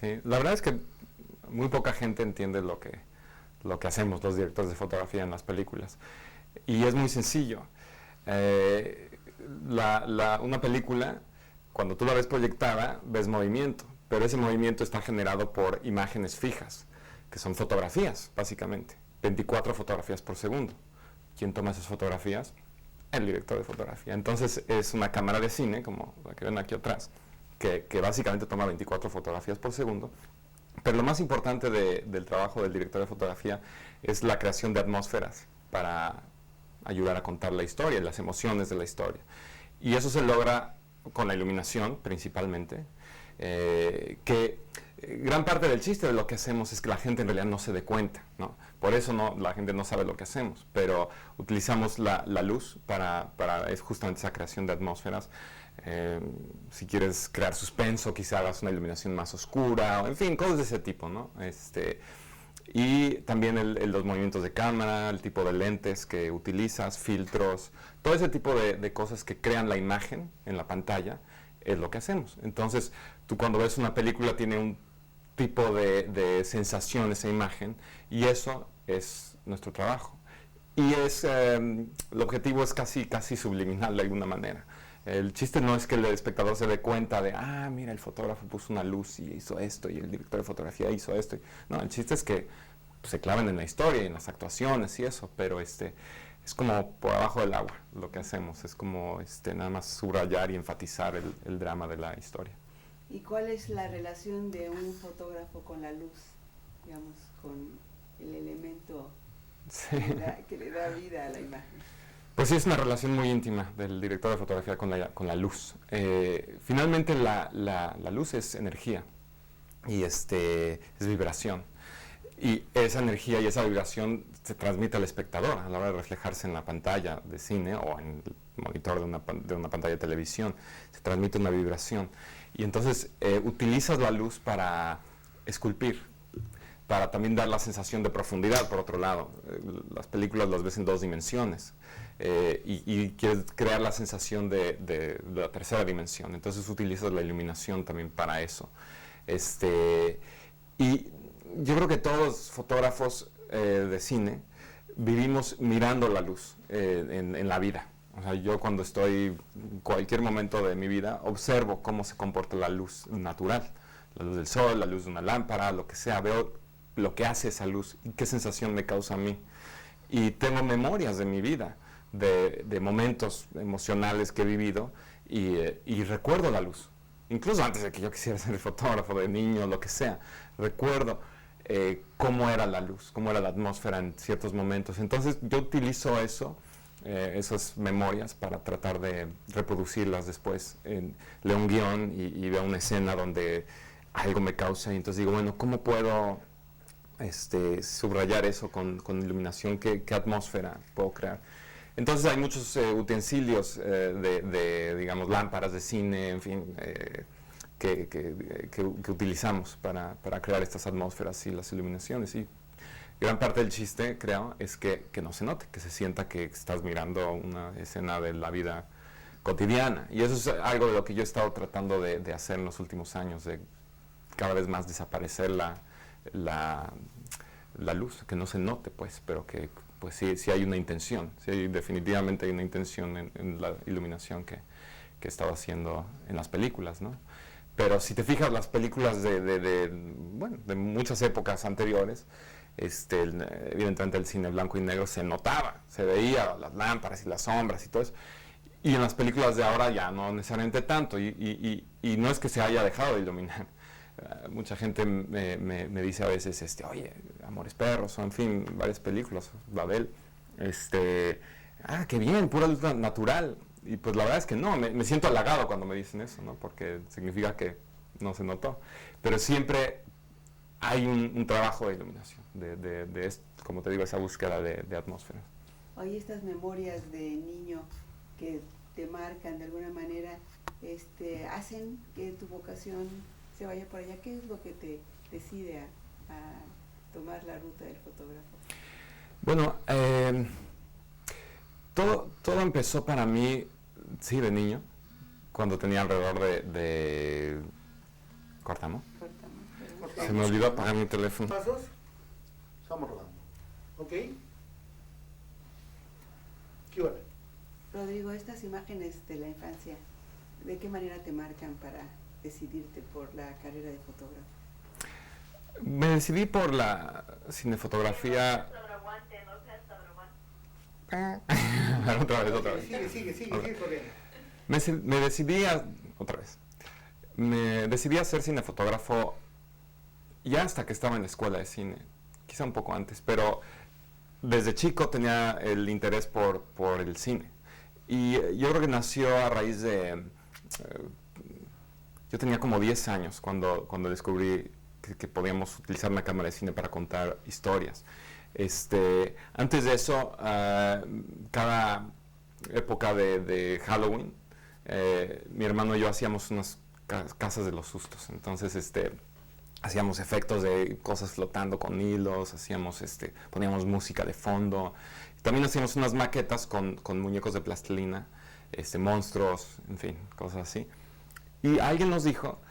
Sí, la verdad es que muy poca gente entiende lo que hacemos los directores de fotografía en las películas. Y es muy sencillo. Eh, una película, cuando tú la ves proyectada, ves movimiento, pero ese movimiento está generado por imágenes fijas, que son fotografías, básicamente. 24 fotografías por segundo. ¿Quién toma esas fotografías? El director de fotografía. Entonces es una cámara de cine, como la que ven aquí atrás, que básicamente toma 24 fotografías por segundo. Pero lo más importante del trabajo del director de fotografía es la creación de atmósferas para ayudar a contar la historia y las emociones de la historia. Y eso se logra con la iluminación, principalmente, que gran parte del chiste de lo que hacemos es que la gente en realidad no se dé cuenta, ¿no? Por eso la gente no sabe lo que hacemos, pero utilizamos la luz es justamente esa creación de atmósferas. Si quieres crear suspenso, quizá hagas una iluminación más oscura, o en fin, cosas de ese tipo, ¿no? Y también los movimientos de cámara, el tipo de lentes que utilizas, filtros, todo ese tipo de cosas que crean la imagen en la pantalla es lo que hacemos. Entonces, tú cuando ves una película tiene un tipo de sensación esa imagen, y eso es nuestro trabajo. Y el objetivo es casi subliminal de alguna manera. El chiste no es que el espectador se dé cuenta de, mira, el fotógrafo puso una luz y hizo esto, y el director de fotografía hizo esto. No, el chiste es que se claven en la historia y en las actuaciones y eso, pero es como por abajo del agua lo que hacemos, es como nada más subrayar y enfatizar el drama de la historia. ¿Y cuál es la relación de un fotógrafo con la luz, digamos, con el elemento sí. que le da vida a la imagen? Pues sí, es una relación muy íntima del director de fotografía con la luz. Finalmente la luz es energía y es vibración. Y esa energía y esa vibración se transmite al espectador a la hora de reflejarse en la pantalla de cine o en el monitor de una pantalla de televisión. Se transmite una vibración. Y entonces utilizas la luz para esculpir, para también dar la sensación de profundidad, por otro lado. Las películas las ves en 2 dimensiones. Y quieres crear la sensación de la tercera dimensión. Entonces utilizas la iluminación también para eso. Y yo creo que todos los fotógrafos de cine vivimos mirando la luz en la vida. O sea, yo cuando estoy en cualquier momento de mi vida observo cómo se comporta la luz natural, la luz del sol, la luz de una lámpara, lo que sea. Veo lo que hace esa luz y qué sensación me causa a mí. Y tengo memorias de mi vida, de momentos emocionales que he vivido, y recuerdo la luz. Incluso antes de que yo quisiera ser fotógrafo, de niño, lo que sea, recuerdo cómo era la luz, cómo era la atmósfera en ciertos momentos. Entonces yo utilizo esas memorias para tratar de reproducirlas después. Leo un guión y veo una escena donde algo me causa, y entonces digo, bueno, ¿cómo puedo subrayar eso con iluminación? ¿Qué atmósfera puedo crear? Entonces hay muchos utensilios digamos, lámparas de cine, en fin, que utilizamos para crear estas atmósferas y las iluminaciones. Y gran parte del chiste, creo, es que no se note, que se sienta que estás mirando una escena de la vida cotidiana. Y eso es algo de lo que yo he estado tratando de hacer en los últimos años, de cada vez más desaparecer la luz, que no se note, pues, pero que pues sí hay una intención, definitivamente hay una intención en la iluminación que he estado haciendo en las películas, ¿no? Pero si te fijas, las películas de muchas épocas anteriores, evidentemente el cine blanco y negro se notaba, se veía las lámparas y las sombras y todo eso. Y en las películas de ahora ya no necesariamente tanto, y no es que se haya dejado de iluminar. Mucha gente me dice a veces, oye, Amores Perros, o en fin, varias películas, Babel, qué bien, pura luz natural. Y pues la verdad es que no, me siento halagado cuando me dicen eso, ¿no? Porque significa que no se notó. Pero siempre hay un trabajo de iluminación, como te digo, esa búsqueda de atmósferas. Oye, estas memorias de niño que te marcan de alguna manera, hacen que tu vocación se vaya por allá. ¿Qué es lo que te decide a tomar la ruta del fotógrafo? Bueno, todo empezó para mí, sí, de niño, cuando tenía alrededor de ¿cortamos? Se me olvidó apagar mi teléfono. Pasos, estamos rodando. ¿Ok? ¿Qué hora? Rodrigo, estas imágenes de la infancia, ¿de qué manera te marcan para decidirte por la carrera de fotógrafo? Me decidí por la cinefotografía. Otra vez. Sigue corriendo. Me decidí otra vez. Me decidí a ser cinefotógrafo ya hasta que estaba en la escuela de cine, quizá un poco antes, pero desde chico tenía el interés por el cine. Y yo creo que nació a raíz de... yo tenía como 10 años cuando descubrí que podíamos utilizar una cámara de cine para contar historias. Antes de eso, cada época de Halloween, mi hermano y yo hacíamos unas casas de los sustos. Entonces, hacíamos efectos de cosas flotando con hilos, poníamos música de fondo. También hacíamos unas maquetas con muñecos de plastilina, monstruos, en fin, cosas así. Y alguien nos dijo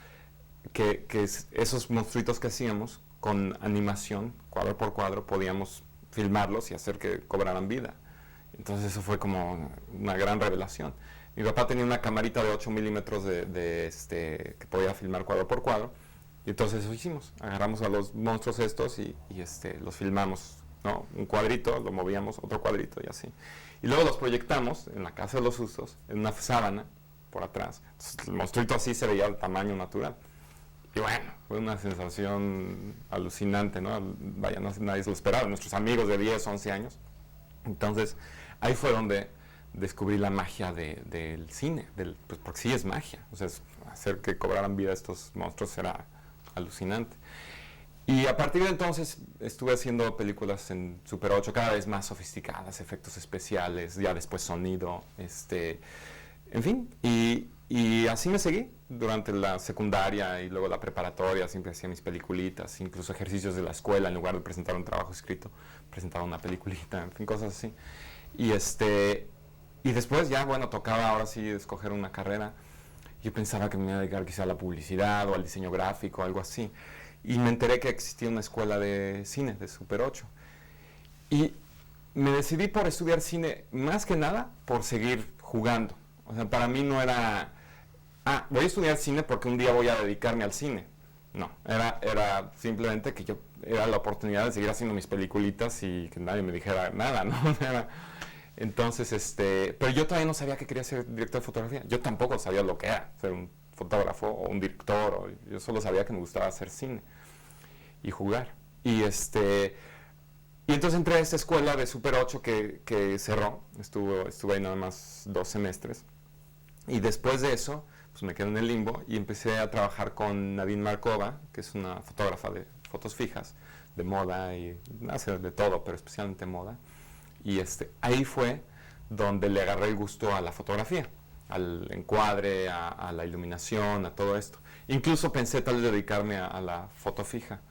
que esos monstruitos que hacíamos con animación, cuadro por cuadro, podíamos filmarlos y hacer que cobraran vida. Entonces eso fue como una gran revelación. Mi papá tenía una camarita de 8 milímetros que podía filmar cuadro por cuadro, y entonces eso hicimos. Agarramos a los monstruos estos y los filmamos, ¿no? Un cuadrito, lo movíamos, otro cuadrito y así. Y luego los proyectamos en la casa de los sustos, en una sábana por atrás. Entonces, el monstruito así se veía al tamaño natural. Y bueno, fue una sensación alucinante, ¿no? Vaya, nadie se lo esperaba, nuestros amigos de 10, 11 años. Entonces, ahí fue donde descubrí la magia del cine, pues porque sí es magia. O sea, hacer que cobraran vida estos monstruos era alucinante. Y a partir de entonces estuve haciendo películas en Super 8 cada vez más sofisticadas, efectos especiales, ya después sonido, en fin, y así me seguí durante la secundaria y luego la preparatoria. Siempre hacía mis peliculitas, incluso ejercicios de la escuela, en lugar de presentar un trabajo escrito, presentaba una peliculita, en fin, cosas así. Y después ya, bueno, tocaba ahora sí escoger una carrera. Yo pensaba que me iba a dedicar quizá a la publicidad o al diseño gráfico, algo así. Y me enteré que existía una escuela de cine, de Super 8. Y me decidí por estudiar cine, más que nada, por seguir jugando. O sea, para mí no era, voy a estudiar cine porque un día voy a dedicarme al cine. No, era simplemente que era la oportunidad de seguir haciendo mis peliculitas y que nadie me dijera nada, ¿no? Entonces, pero yo todavía no sabía que quería ser director de fotografía. Yo tampoco sabía lo que era ser un fotógrafo o un director. Yo solo sabía que me gustaba hacer cine y jugar. Y entonces entré a esta escuela de Super 8 que cerró. Estuve ahí nada más 2 semestres. Y después de eso, pues me quedé en el limbo y empecé a trabajar con Nadine Markova, que es una fotógrafa de fotos fijas, de moda y hace de todo, pero especialmente moda. Y ahí fue donde le agarré el gusto a la fotografía, al encuadre, a la iluminación, a todo esto. Incluso pensé tal vez dedicarme a la foto fija.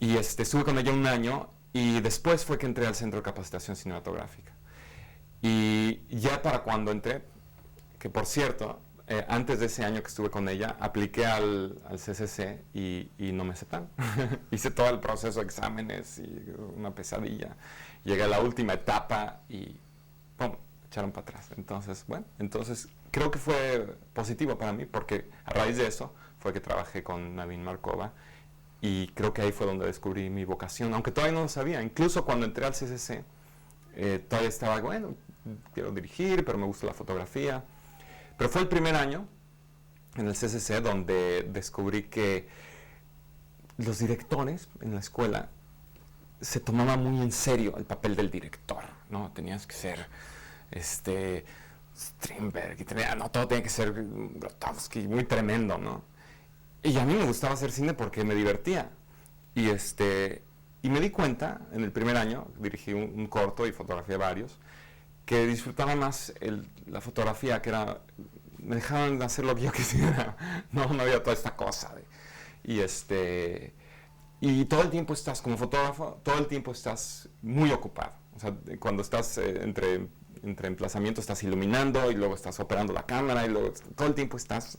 Y estuve con ella un año y después fue que entré al Centro de Capacitación Cinematográfica. Y ya para cuando entré, que por cierto, antes de ese año que estuve con ella, apliqué al CCC y no me aceptaron. Hice todo el proceso de exámenes y una pesadilla. Llegué a la última etapa y ¡pum!, echaron para atrás. Entonces, bueno, creo que fue positivo para mí porque a raíz de eso fue que trabajé con Nadine Markova y creo que ahí fue donde descubrí mi vocación, aunque todavía no lo sabía. Incluso cuando entré al CCC, todavía estaba, bueno, quiero dirigir, pero me gusta la fotografía. Pero fue el primer año en el CCC donde descubrí que los directores en la escuela se tomaba muy en serio el papel del director, ¿no? Tenías que ser Strindberg, y todo tenía que ser Grotowski, muy tremendo, ¿no? Y a mí me gustaba hacer cine porque me divertía. Y me di cuenta, en el primer año, dirigí un corto y fotografié varios, que disfrutaba más la fotografía, que me dejaban hacer lo que yo quisiera, no había toda esta cosa. Y todo el tiempo estás, como fotógrafo, todo el tiempo estás muy ocupado. O sea, cuando estás entre emplazamientos estás iluminando y luego estás operando la cámara y luego todo el tiempo estás...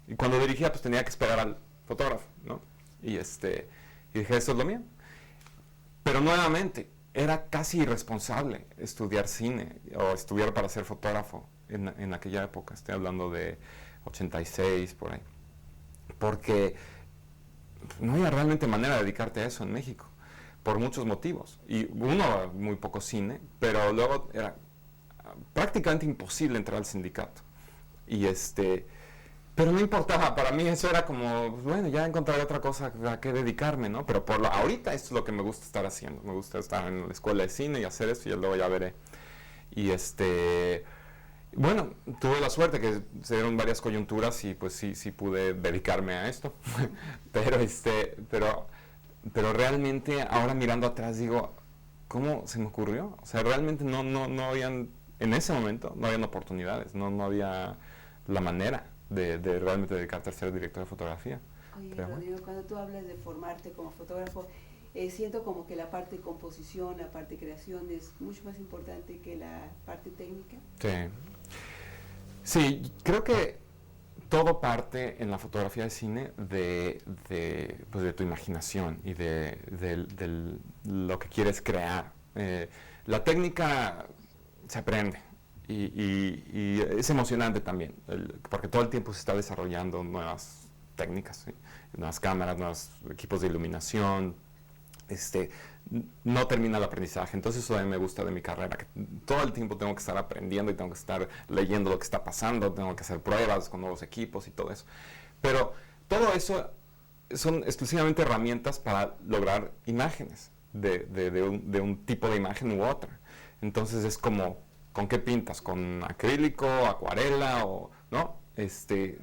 Y cuando dirigía, pues tenía que esperar al fotógrafo, ¿no? Y dije, esto es lo mío. Pero nuevamente, era casi irresponsable estudiar cine o estudiar para ser fotógrafo en aquella época. Estoy hablando de 86, por ahí. Porque no había realmente manera de dedicarte a eso en México, por muchos motivos. Y uno, muy poco cine, pero luego era prácticamente imposible entrar al sindicato. Y pero no importaba, para mí eso era como, pues bueno, ya encontraré otra cosa a que dedicarme, ¿no? Pero ahorita esto es lo que me gusta estar haciendo. Me gusta estar en la escuela de cine y hacer esto y luego ya veré. Y bueno, tuve la suerte que se dieron varias coyunturas y pues sí pude dedicarme a esto. pero realmente ahora mirando atrás digo, ¿cómo se me ocurrió? O sea, realmente no habían, en ese momento no habían oportunidades, no había la manera de realmente dedicarte a ser director de fotografía. Oye, Pero Rodrigo, cuando tú hablas de formarte como fotógrafo, siento como que la parte de composición, la parte de creación es mucho más importante que la parte técnica. Sí, creo que todo parte en la fotografía de cine pues de tu imaginación y de lo que quieres crear. La técnica se aprende y es emocionante también, porque todo el tiempo se está desarrollando nuevas técnicas, ¿sí? Nuevas cámaras, nuevos equipos de iluminación. No termina el aprendizaje, entonces eso a mí me gusta de mi carrera, que todo el tiempo tengo que estar aprendiendo y tengo que estar leyendo lo que está pasando, tengo que hacer pruebas con nuevos equipos y todo eso. Pero todo eso son exclusivamente herramientas para lograr imágenes de un tipo de imagen u otra. Entonces es como, ¿con qué pintas? ¿Con acrílico, acuarela o no?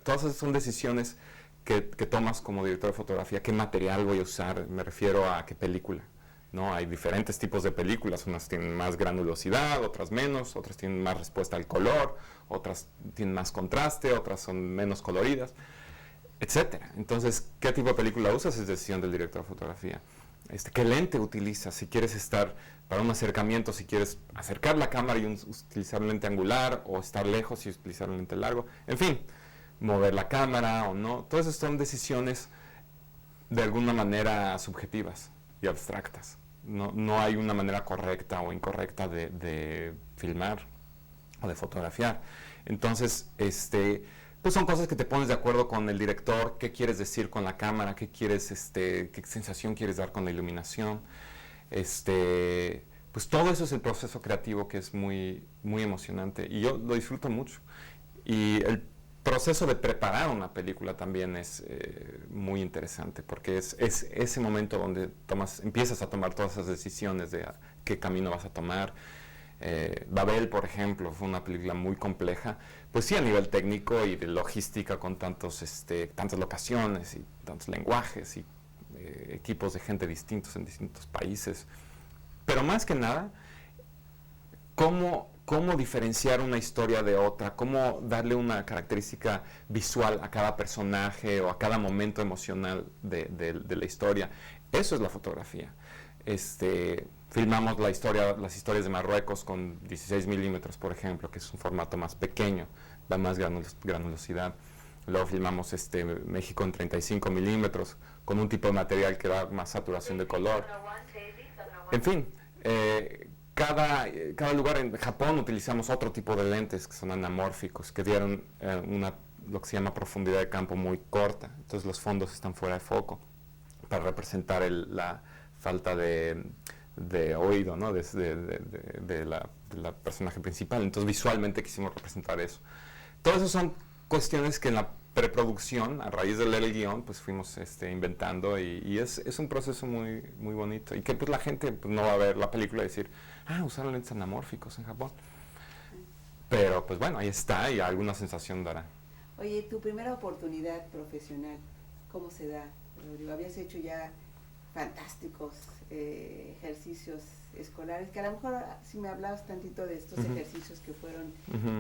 Todas esas son decisiones que tomas como director de fotografía. ¿Qué material voy a usar? Me refiero a qué película, ¿no? Hay diferentes tipos de películas, unas tienen más granulosidad, otras menos, otras tienen más respuesta al color, otras tienen más contraste, otras son menos coloridas, etcétera. Entonces, ¿qué tipo de película usas? Es decisión del director de fotografía. ¿Qué lente utilizas? Si quieres estar para un acercamiento, si quieres acercar la cámara y utilizar lente angular, o estar lejos y utilizar un lente largo, en fin, mover la cámara o no, todas esas son decisiones de alguna manera subjetivas y abstractas. No hay una manera correcta o incorrecta de filmar o de fotografiar. Entonces, pues son cosas que te pones de acuerdo con el director, qué quieres decir con la cámara, qué sensación quieres dar con la iluminación. Pues todo eso es el proceso creativo que es muy, muy emocionante y yo lo disfruto mucho. Y el proceso de preparar una película también es muy interesante porque es ese momento donde empiezas a tomar todas esas decisiones de qué camino vas a tomar. Babel, por ejemplo, fue una película muy compleja, pues sí a nivel técnico y de logística con tantas locaciones y tantos lenguajes y equipos de gente distintos en distintos países, pero más que nada, cómo diferenciar una historia de otra, cómo darle una característica visual a cada personaje o a cada momento emocional de la historia. Eso es la fotografía. Filmamos las historias de Marruecos con 16 milímetros, por ejemplo, que es un formato más pequeño, da más granulosidad. Luego filmamos México en 35 milímetros, con un tipo de material que da más saturación de color. En fin, cada lugar. En Japón utilizamos otro tipo de lentes que son anamórficos, que dieron lo que se llama profundidad de campo muy corta. Entonces los fondos están fuera de foco para representar la falta de oído, ¿no? de la personaje principal. Entonces visualmente quisimos representar eso. Todas esas son cuestiones que en la preproducción, a raíz de leer el guión, pues fuimos inventando y es un proceso muy, muy bonito. Y que pues la gente pues, no va a ver la película y decir, usaron lentes anamórficos en Japón. Pero pues bueno, ahí está y alguna sensación dará. Oye, tu primera oportunidad profesional, ¿cómo se da, Rodrigo? Habías hecho ya fantásticos ejercicios escolares, que a lo mejor si me hablabas tantito de estos ejercicios que fueron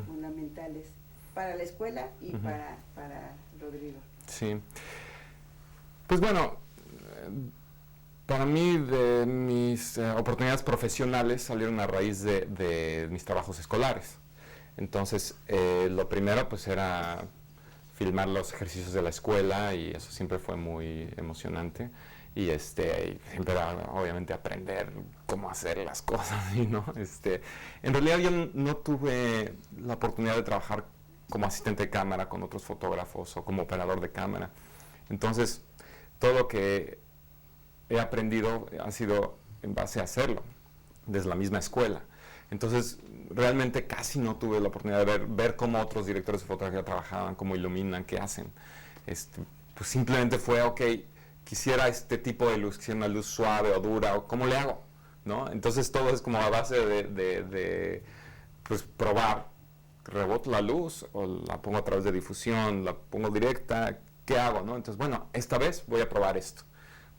fundamentales para la escuela y para Rodrigo. Sí. Pues bueno, para mí de mis oportunidades profesionales salieron a raíz de mis trabajos escolares. Entonces, lo primero pues era filmar los ejercicios de la escuela y eso siempre fue muy emocionante. Y y siempre era, obviamente, aprender cómo hacer las cosas, ¿no? En realidad yo no tuve la oportunidad de trabajar como asistente de cámara con otros fotógrafos o como operador de cámara. Entonces, todo lo que he aprendido ha sido en base a hacerlo, desde la misma escuela. Entonces, realmente casi no tuve la oportunidad de ver cómo otros directores de fotografía trabajaban, cómo iluminan, qué hacen. Pues simplemente fue, ok, quisiera este tipo de luz, quisiera una luz suave o dura, o ¿cómo le hago? ¿No? Entonces todo es como a base de pues, probar. Reboto la luz o la pongo a través de difusión, la pongo directa, ¿qué hago? ¿No? Entonces, bueno, esta vez voy a probar esto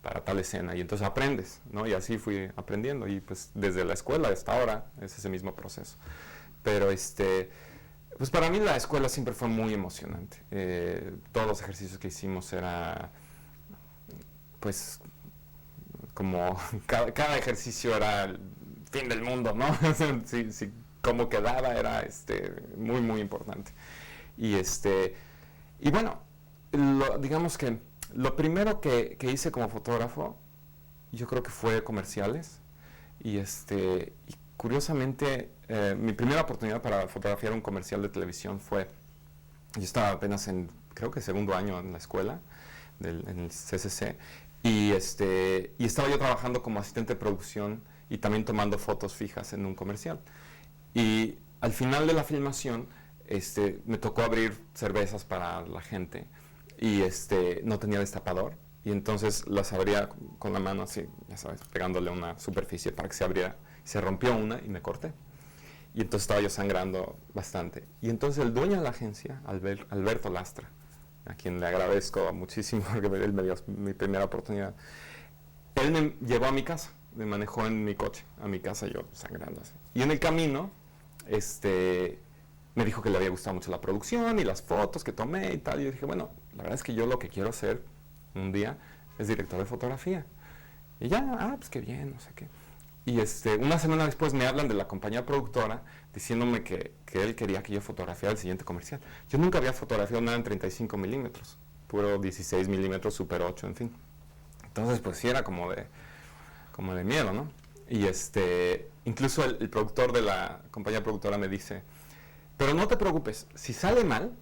para tal escena y entonces aprendes, ¿no? Y así fui aprendiendo y pues desde la escuela hasta ahora es ese mismo proceso. Pero pues para mí la escuela siempre fue muy emocionante. Todos los ejercicios que hicimos era pues como cada ejercicio era el fin del mundo, ¿no? si cómo quedaba era muy muy importante. Y bueno, digamos que lo primero que hice como fotógrafo yo creo que fue comerciales y curiosamente mi primera oportunidad para fotografiar un comercial de televisión fue, yo estaba apenas en creo que segundo año en la escuela en el CCC y estaba yo trabajando como asistente de producción y también tomando fotos fijas en un comercial. Y al final de la filmación me tocó abrir cervezas para la gente y no tenía destapador y entonces las abría con la mano así, ya sabes, pegándole una superficie para que se abriera. Se rompió una y me corté. Y entonces estaba yo sangrando bastante. Y entonces el dueño de la agencia, Alberto Lastra, a quien le agradezco muchísimo porque él me dio mi primera oportunidad, él me llevó a mi casa, me manejó en mi coche a mi casa, yo sangrando así. Y en el camino, me dijo que le había gustado mucho la producción y las fotos que tomé y tal. Y yo dije, bueno, la verdad es que yo lo que quiero hacer un día es director de fotografía. Y ya, pues qué bien, no sé qué. Y una semana después me hablan de la compañía productora diciéndome que él quería que yo fotografiara el siguiente comercial. Yo nunca había fotografiado nada en 35 milímetros, puro 16 milímetros, Super 8, en fin. Entonces, pues sí era como de miedo, ¿no? Y incluso el productor de la compañía productora me dice, pero no te preocupes, si sale mal,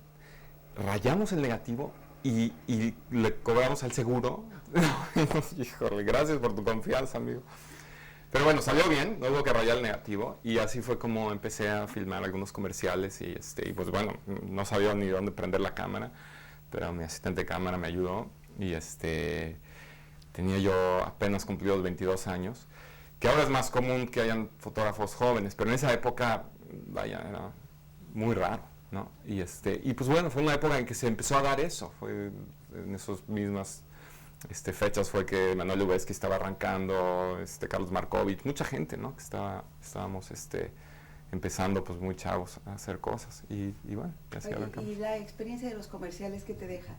rayamos el negativo y le cobramos al seguro. Híjole, gracias por tu confianza, amigo. Pero bueno, salió bien, no hubo que rayar el negativo y así fue como empecé a filmar algunos comerciales y pues bueno, no sabía ni dónde prender la cámara, pero mi asistente de cámara me ayudó y tenía yo apenas cumplido los 22 años, que ahora es más común que hayan fotógrafos jóvenes, pero en esa época, vaya, era muy raro, ¿no? Y pues bueno, fue una época en que se empezó a dar eso, fue en esas mismas fechas fue que Manuel Lubezki estaba arrancando, Carlos Markovich, mucha gente, ¿no? Que estábamos empezando pues muy chavos a hacer cosas y bueno, así arrancamos. ¿Y la experiencia de los comerciales qué te deja?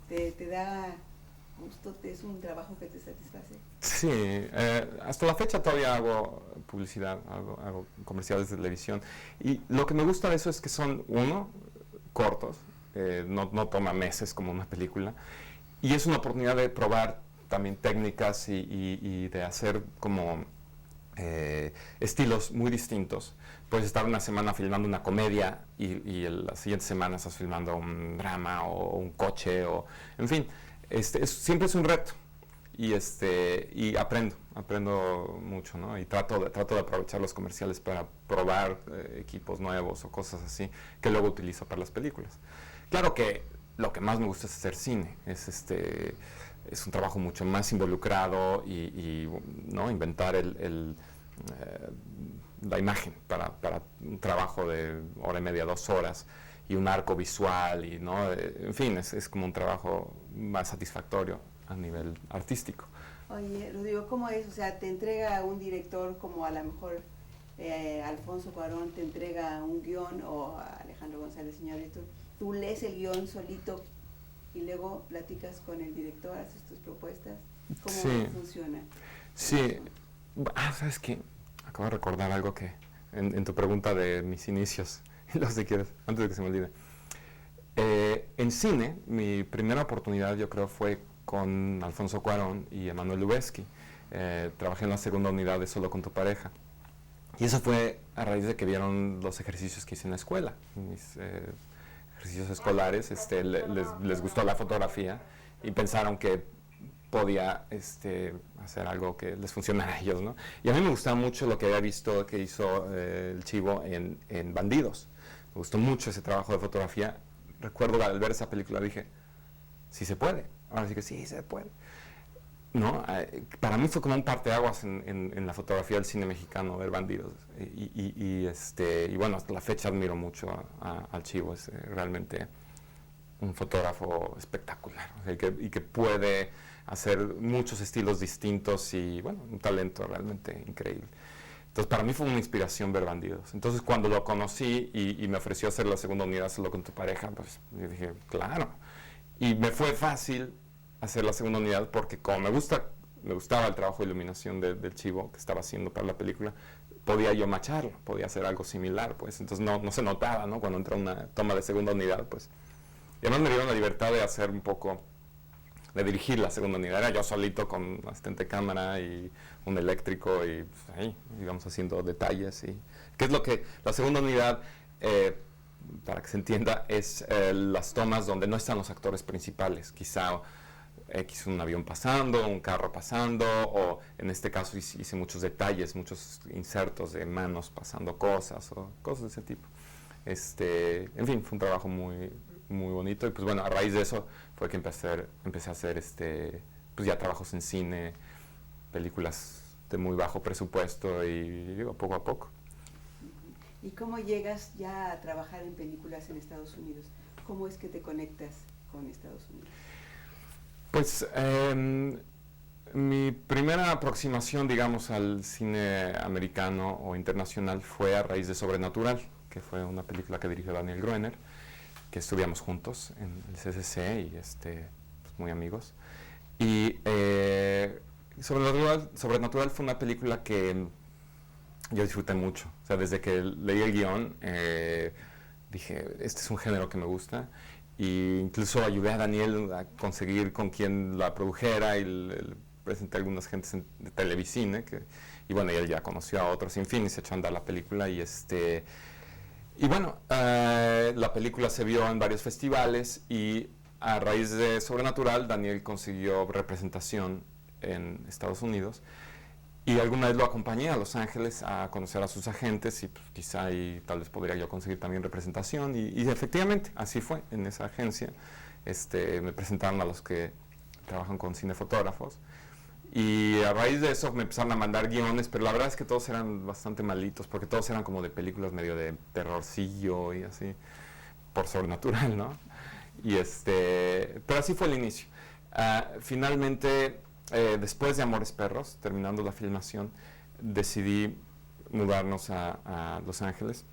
¿Te da gusto? ¿Es un trabajo que te satisface? Sí, hasta la fecha todavía hago publicidad, hago comerciales de televisión y lo que me gusta de eso es que son, cortos, no toma meses como una película. Y es una oportunidad de probar también técnicas y de hacer como estilos muy distintos. Puedes estar una semana filmando una comedia y la siguiente semana estás filmando un drama o un coche, en fin, siempre es un reto. Y aprendo mucho, ¿no? Y trato de aprovechar los comerciales para probar equipos nuevos o cosas así que luego utilizo para las películas. Claro que lo que más me gusta es hacer cine, es un trabajo mucho más involucrado y ¿no? Inventar la imagen para un trabajo de hora y media, 2 horas y un arco visual y ¿no? En fin, es como un trabajo más satisfactorio a nivel artístico. Oye, Rodrigo, ¿cómo es? O sea, te entrega un director como a lo mejor Alfonso Cuarón te entrega un guión o a Alejandro González Iñárritu. Tú lees el guión solito y luego platicas con el director, haces tus propuestas. ¿Cómo funciona? Sí. ¿Sabes qué? Acabo de recordar algo que en tu pregunta de mis inicios, lo sé quieres, antes de que se me olvide. En cine, mi primera oportunidad yo creo fue con Alfonso Cuarón y Emmanuel Lubezki. Trabajé en la segunda unidad de Solo con tu pareja. Y eso fue a raíz de que vieron los ejercicios que hice en la escuela. Mis ejercicios escolares, les gustó la fotografía y pensaron que podía hacer algo que les funcionara a ellos, ¿no? Y a mí me gustaba mucho lo que había visto que hizo el Chivo en Bandidos. Me gustó mucho ese trabajo de fotografía. Recuerdo al ver esa película dije, sí se puede. Ahora sí que sí se puede. ¿No? Para mí fue como un parteaguas en la fotografía del cine mexicano, ver Bandidos. Y bueno, hasta la fecha admiro mucho al Chivo. Es realmente un fotógrafo espectacular, o sea, y que puede hacer muchos estilos distintos y, bueno, un talento realmente increíble. Entonces, para mí fue una inspiración ver Bandidos. Entonces, cuando lo conocí y me ofreció hacer la segunda unidad Solo con tu pareja, pues yo dije, claro. Y me fue fácil hacer la segunda unidad porque como me gustaba el trabajo de iluminación del Chivo que estaba haciendo para la película, podía yo macharlo, podía hacer algo similar, pues. Entonces, no se notaba, ¿no? Cuando entró una toma de segunda unidad, pues. Y además me dieron la libertad de hacer un poco, de dirigir la segunda unidad. Era yo solito con asistente de cámara y un eléctrico y pues, ahí íbamos haciendo detalles. ¿Qué es lo que la segunda unidad, para que se entienda, es las tomas donde no están los actores principales? Quizá un avión pasando, un carro pasando, o en este caso hice muchos detalles, muchos insertos de manos pasando cosas o cosas de ese tipo. En fin, fue un trabajo muy bonito y pues bueno, a raíz de eso fue que empecé a hacer pues ya trabajos en cine, películas de muy bajo presupuesto y digo, poco a poco. ¿Y cómo llegas ya a trabajar en películas en Estados Unidos? ¿Cómo es que te conectas con Estados Unidos? Pues mi primera aproximación, digamos, al cine americano o internacional fue a raíz de Sobrenatural, que fue una película que dirigió Daniel Gruener, que estudiamos juntos en el CCC y pues muy amigos. Y Sobrenatural fue una película que yo disfruté mucho. O sea, desde que leí el guión, dije, este es un género que me gusta. Y incluso ayudé a Daniel a conseguir con quien la produjera y le presenté a algunas gentes de Televicine. Y bueno, y él ya conoció a otros, en fin, y se echó a andar la película. Y bueno, la película se vio en varios festivales y a raíz de Sobrenatural, Daniel consiguió representación en Estados Unidos y alguna vez lo acompañé a Los Ángeles a conocer a sus agentes y pues, quizá ahí tal vez podría yo conseguir también representación y efectivamente así fue en esa agencia. Me presentaron a los que trabajan con cinefotógrafos. Y a raíz de eso me empezaron a mandar guiones, pero la verdad es que todos eran bastante malitos, porque todos eran como de películas medio de terrorcillo y así, por Sobrenatural, ¿no? Pero así fue el inicio. Finalmente, después de Amores Perros, terminando la filmación, decidí mudarnos a Los Ángeles,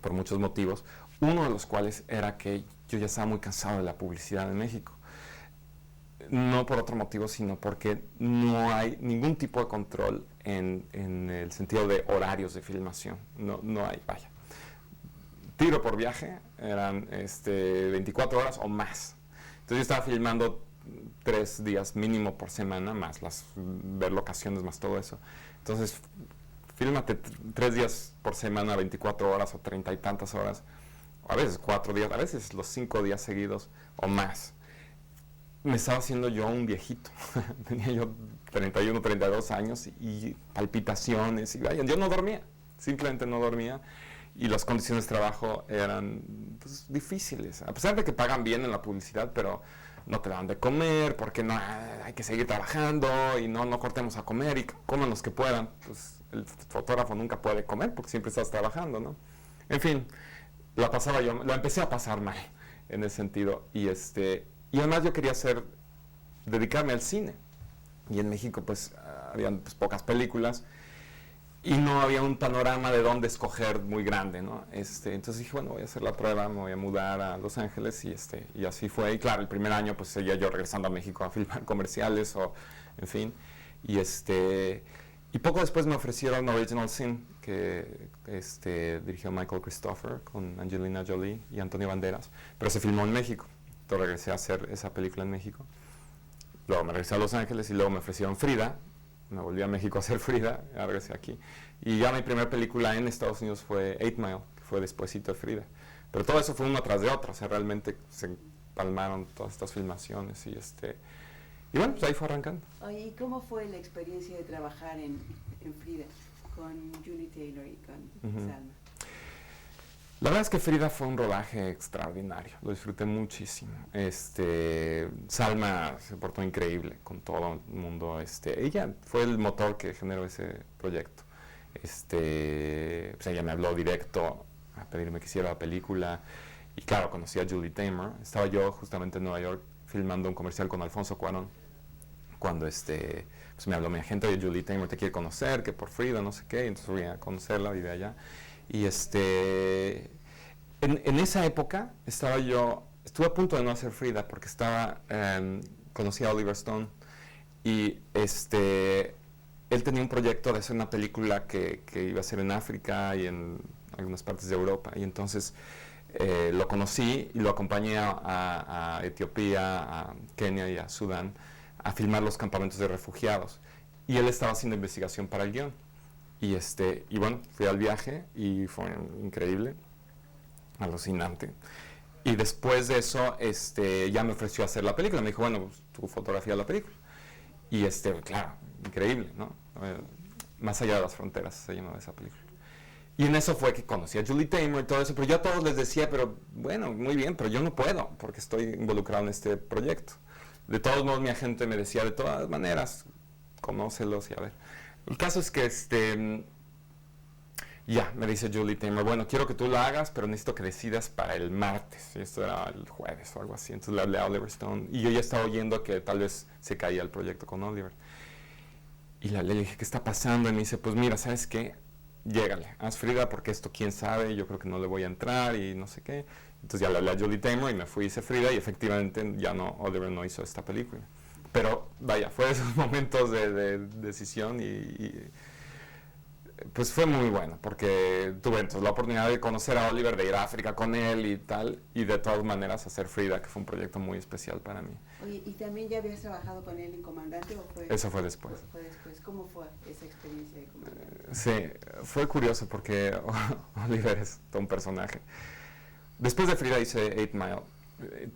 por muchos motivos, uno de los cuales era que yo ya estaba muy cansado de la publicidad en México. No por otro motivo, sino porque no hay ningún tipo de control en el sentido de horarios de filmación. No hay, vaya. Tiro por viaje, eran 24 horas o más. Entonces yo estaba filmando 3 días mínimo por semana, más ver locaciones, más todo eso. Entonces, fílmate 3 días por semana, 24 horas o 30 y tantas horas, a veces 4 días, a veces los 5 días seguidos o más. Me estaba haciendo yo un viejito. Tenía yo 31, 32 años y palpitaciones. Y vaya, yo no dormía, simplemente no dormía. Y las condiciones de trabajo eran pues, difíciles. A pesar de que pagan bien en la publicidad, pero no te dan de comer, porque no hay que seguir trabajando y no cortemos a comer y coman los que puedan. Pues el fotógrafo nunca puede comer porque siempre estás trabajando, ¿no? En fin, lo empecé a pasar mal en ese sentido. Y además yo quería dedicarme al cine. Y en México pues habían pues, pocas películas y no había un panorama de dónde escoger muy grande, ¿no? Entonces dije, bueno, voy a hacer la prueba, me voy a mudar a Los Ángeles y así fue. Y claro, el primer año pues seguía yo regresando a México a filmar comerciales o en fin. Y poco después me ofrecieron Original Sin, que dirigió Michael Christopher con Angelina Jolie y Antonio Banderas, pero se filmó en México. Entonces regresé a hacer esa película en México. Luego me regresé a Los Ángeles y luego me ofrecieron Frida. Me volví a México a hacer Frida, y regresé aquí. Y ya mi primera película en Estados Unidos fue 8 Mile, que fue despuesito de Frida. Pero todo eso fue uno tras de otro, o sea, realmente se empalmaron todas estas filmaciones y bueno, pues ahí fue arrancando. Oye, ¿y cómo fue la experiencia de trabajar en Frida con Julie Taymor y con Salma? La verdad es que Frida fue un rodaje extraordinario, lo disfruté muchísimo. Salma se portó increíble con todo el mundo. Ella fue el motor que generó ese proyecto. Pues ella me habló directo a pedirme que hiciera la película. Y claro, conocí a Julie Taymor. Estaba yo justamente en Nueva York filmando un comercial con Alfonso Cuarón. Cuando pues me habló mi agente de Julie Taymor, te quiere conocer, que por Frida, no sé qué. Y entonces fui a conocerla, vive allá. Y en esa época estuve a punto de no hacer Frida porque conocí a Oliver Stone y él tenía un proyecto de hacer una película que iba a ser en África y en algunas partes de Europa y entonces lo conocí y lo acompañé a Etiopía, a Kenia y a Sudán a filmar los campamentos de refugiados y él estaba haciendo investigación para el guión y bueno, fui al viaje y fue increíble, alucinante. Y después de eso, ya me ofreció hacer la película. Me dijo, bueno, pues, tú fotografía la película. Y claro, increíble, ¿no? Más allá de las fronteras se llamaba esa película. Y en eso fue que conocí a Julie Taymor y todo eso. Pero yo a todos les decía, pero bueno, muy bien, pero yo no puedo porque estoy involucrado en este proyecto. De todos modos, mi agente me decía, de todas maneras, conócelos y a ver. El caso es que ya, me dice Julie Taymor, bueno, quiero que tú lo hagas, pero necesito que decidas para el martes. Y esto era el jueves o algo así. Entonces le hablé a Oliver Stone. Y yo ya estaba oyendo que tal vez se caía el proyecto con Oliver. Y le dije, ¿qué está pasando? Y me dice, pues mira, ¿sabes qué? Llégale, haz Frida porque esto quién sabe, yo creo que no le voy a entrar y no sé qué. Entonces ya le hablé a Julie Taymor y me fui y hice Frida y efectivamente ya no, Oliver no hizo esta película. Pero vaya, fue esos momentos de decisión y pues fue muy bueno, porque tuve entonces la oportunidad de conocer a Oliver, de ir a África con él y tal, y de todas maneras hacer Frida, que fue un proyecto muy especial para mí. Oye, ¿y también ya habías trabajado con él en Comandante o fue? Eso fue después. Fue después. ¿Cómo fue esa experiencia de Comandante? Sí, fue curioso porque Oliver es todo un personaje. Después de Frida hice 8 Mile,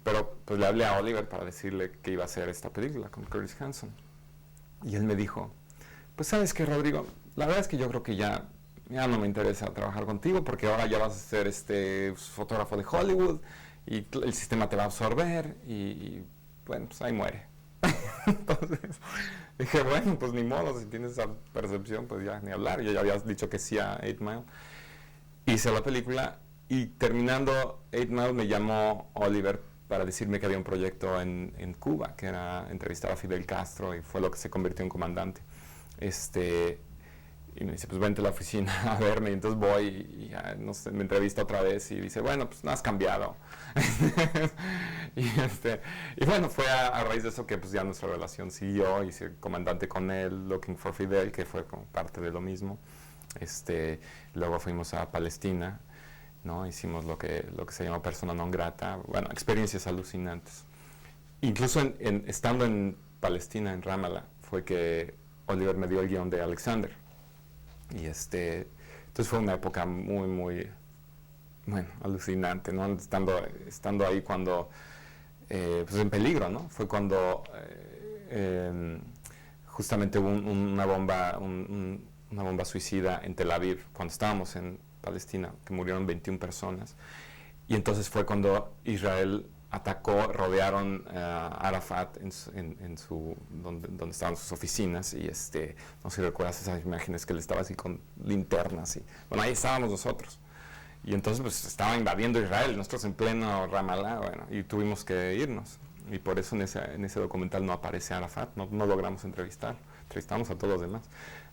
pero pues le hablé a Oliver para decirle que iba a hacer esta película con Curtis Hanson. Y él me dijo, pues sabes qué, Rodrigo, la verdad es que yo creo que ya no me interesa trabajar contigo porque ahora ya vas a ser fotógrafo de Hollywood y el sistema te va a absorber y bueno, pues ahí muere. Entonces dije, bueno, pues ni modo, si tienes esa percepción, pues ya ni hablar. Yo ya habías dicho que sí a 8 Mile. Hice la película y terminando 8 Mile me llamó Oliver para decirme que había un proyecto en Cuba, que era entrevistar a Fidel Castro y fue lo que se convirtió en Comandante. Y me dice, pues vente a la oficina a verme, y entonces voy y ya, no sé, me entrevista otra vez y dice, bueno, pues no has cambiado. y bueno, fue a raíz de eso que pues ya nuestra relación siguió, hice Comandante con él, Looking for Fidel, que fue como parte de lo mismo. Luego fuimos a Palestina, ¿no? Hicimos lo que se llama Persona Non Grata, bueno, experiencias alucinantes. Incluso estando en Palestina, en Ramallah, fue que Oliver me dio el guión de Alexander. Y entonces fue una época muy, muy, bueno, alucinante, ¿no? Estando ahí cuando, pues en peligro, ¿no? Fue cuando justamente hubo una bomba suicida en Tel Aviv, cuando estábamos en Palestina, que murieron 21 personas. Y entonces fue cuando Israel atacó, rodearon a Arafat donde estaban sus oficinas y no sé si recuerdas esas imágenes que él estaba así con linternas y bueno, ahí estábamos nosotros y entonces pues estaba invadiendo Israel, nosotros en pleno Ramallah, bueno, y tuvimos que irnos y por eso en ese documental no aparece Arafat, no logramos entrevistamos a todos los demás.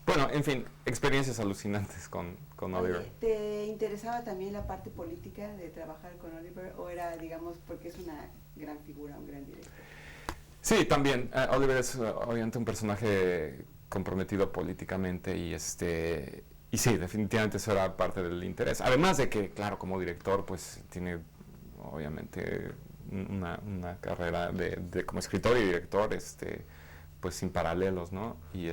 Bueno, en fin, experiencias alucinantes con Oliver. ¿Te interesaba también la parte política de trabajar con Oliver o era, digamos, porque es una gran figura, un gran director? Sí, también. Oliver es obviamente un personaje comprometido políticamente y sí, definitivamente eso era parte del interés. Además de que, claro, como director, pues tiene obviamente una carrera como escritor y director, pues sin paralelos, ¿no? Y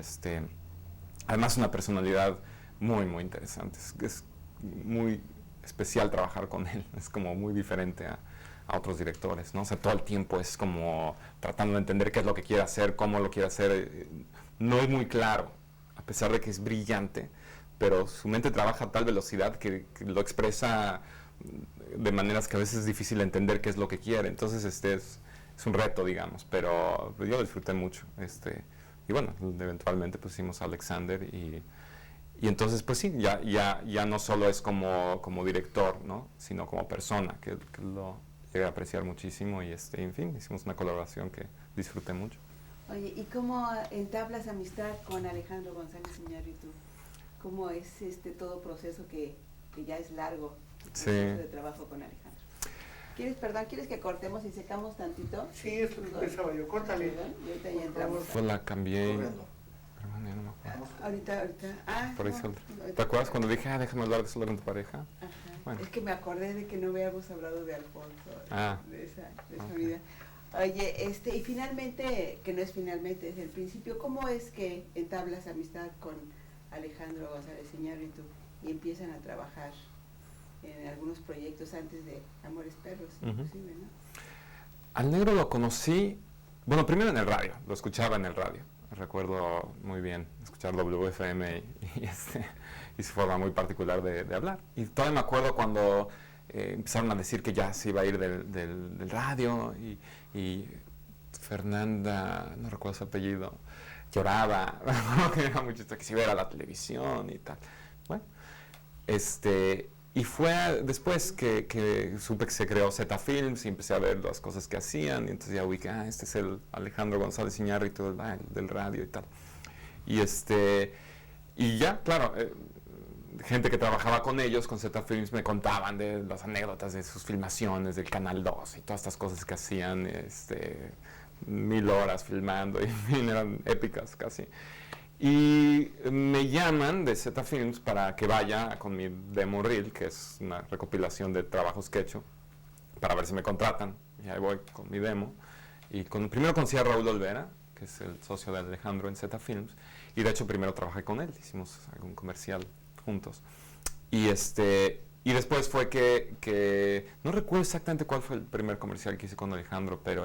además una personalidad muy, muy interesante. Es muy especial trabajar con él, es como muy diferente a otros directores, ¿no? O sea, todo el tiempo es como tratando de entender qué es lo que quiere hacer, cómo lo quiere hacer. No es muy claro, a pesar de que es brillante, pero su mente trabaja a tal velocidad que lo expresa de maneras que a veces es difícil entender qué es lo que quiere. Entonces, es un reto, digamos, pero yo lo disfruté mucho. Y bueno, eventualmente pues hicimos Alexander y entonces, pues sí, ya no solo es como director, ¿no? Sino como persona, que lo llegué a apreciar muchísimo y en fin, hicimos una colaboración que disfruté mucho. Oye, ¿y cómo entablas amistad con Alejandro González Iñárritu? ¿Cómo es todo proceso que ya es largo, el proceso de trabajo con Alejandro? ¿Quieres que cortemos y secamos tantito? Sí, eso pensaba yo, córtale. Y ahorita ya entramos. Pues la cambié. Corriendo. Pero no me acuerdo. Ahorita. Por ahí ¿te acuerdas cuando dije, déjame hablar de solo con tu pareja? Ajá. Bueno. Es que me acordé de que no habíamos hablado de Alfonso, de esa okay. vida. Oye, y finalmente, que no es finalmente, desde el principio, ¿cómo es que entablas amistad con Alejandro González Iñárritu y empiezan a trabajar en algunos proyectos antes de Amores Perros, inclusive, ¿no? Al negro lo conocí, bueno, primero en el radio, lo escuchaba en el radio. Recuerdo muy bien escuchar WFM y su forma muy particular de hablar. Y todavía me acuerdo cuando empezaron a decir que ya se iba a ir del radio y Fernanda, no recuerdo su apellido, lloraba, que era muy chistoso, que se iba a ir a la televisión y tal. Bueno, y fue después que supe que se creó Z Films y empecé a ver las cosas que hacían y entonces ya vi que este es el Alejandro González Iñárritu del radio y tal. Y ya, claro, gente que trabajaba con ellos, con Z Films, me contaban de las anécdotas de sus filmaciones del Canal 2 y todas estas cosas que hacían, 1000 horas filmando, y eran épicas casi. Y me llaman de Z Films para que vaya con mi demo reel, que es una recopilación de trabajos que he hecho, para ver si me contratan. Y ahí voy con mi demo. Y primero conocí a Raúl Olvera, que es el socio de Alejandro en Z Films, y de hecho primero trabajé con él, hicimos algún comercial juntos. Y después fue que no recuerdo exactamente cuál fue el primer comercial que hice con Alejandro, pero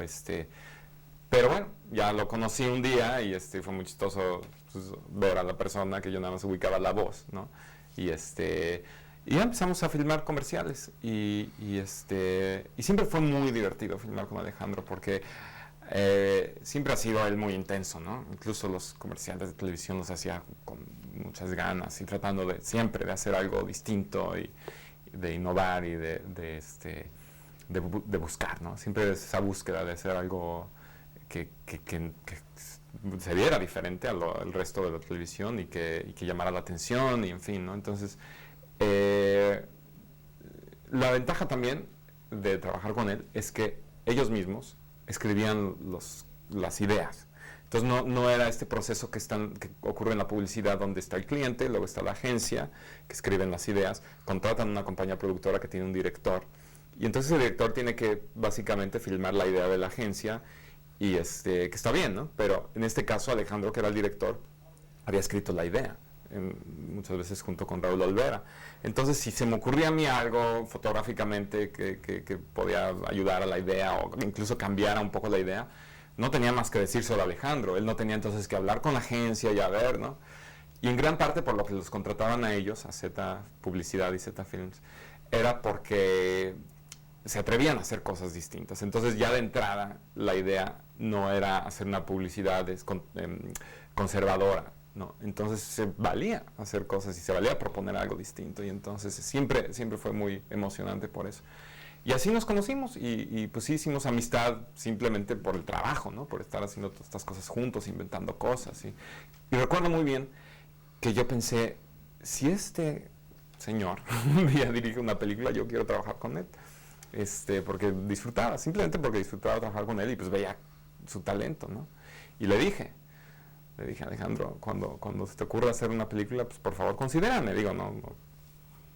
bueno, ya lo conocí un día y fue muy chistoso pues, ver a la persona que yo nada más ubicaba la voz, ¿no? Y ya empezamos a filmar comerciales y siempre fue muy divertido filmar con Alejandro porque siempre ha sido él muy intenso, ¿no? Incluso los comerciales de televisión los hacía con muchas ganas y tratando siempre de hacer algo distinto y de innovar y de buscar, ¿no? Siempre esa búsqueda de hacer algo que se viera diferente al resto de la televisión y que llamara la atención y en fin, ¿no? Entonces, la ventaja también de trabajar con él es que ellos mismos escribían las ideas. Entonces no era este proceso que ocurre en la publicidad donde está el cliente, luego está la agencia que escriben las ideas, contratan una compañía productora que tiene un director y entonces el director tiene que básicamente filmar la idea de la agencia y que está bien, ¿no? Pero en este caso Alejandro, que era el director, había escrito la idea, muchas veces junto con Raúl Olvera. Entonces, si se me ocurría a mí algo fotográficamente que podía ayudar a la idea o incluso cambiara un poco la idea, no tenía más que decírselo a Alejandro. Él no tenía entonces que hablar con la agencia y a ver, ¿no? Y en gran parte por lo que los contrataban a ellos, a Z Publicidad y Z Films, era porque se atrevían a hacer cosas distintas. Entonces ya de entrada la idea no era hacer una publicidad conservadora, ¿no? Entonces se valía hacer cosas y se valía proponer algo distinto y entonces siempre fue muy emocionante por eso. Y así nos conocimos y pues sí hicimos amistad simplemente por el trabajo, ¿no? Por estar haciendo todas estas cosas juntos, inventando cosas. Y recuerdo muy bien que yo pensé, si este señor un día dirige una película, yo quiero trabajar con él. simplemente porque disfrutaba trabajar con él y pues veía su talento, ¿no? Y le dije, le dije, Alejandro, cuando se te ocurra hacer una película, pues por favor considérame. Digo, no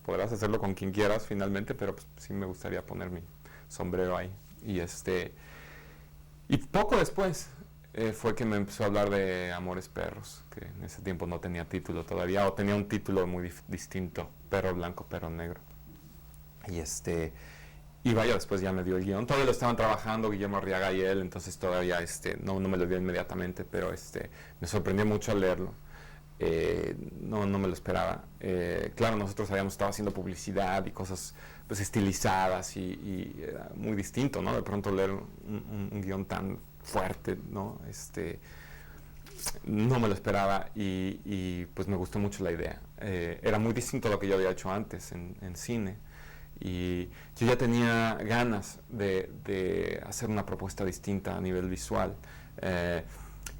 podrás hacerlo con quien quieras finalmente, pero pues, sí me gustaría poner mi sombrero ahí. Y poco después fue que me empezó a hablar de Amores Perros, que en ese tiempo no tenía título todavía, o tenía un título muy distinto, Perro Blanco, Perro Negro. Y vaya, después ya me dio el guión. Todavía lo estaban trabajando Guillermo Arriaga y él, entonces todavía no me lo dio inmediatamente, pero me sorprendió mucho al leerlo. No me lo esperaba. Claro, nosotros habíamos estado haciendo publicidad y cosas pues estilizadas y era muy distinto, ¿no? De pronto leer un guión tan fuerte, ¿no? No me lo esperaba y pues me gustó mucho la idea. Era muy distinto a lo que yo había hecho antes en cine. Y yo ya tenía ganas de hacer una propuesta distinta a nivel visual.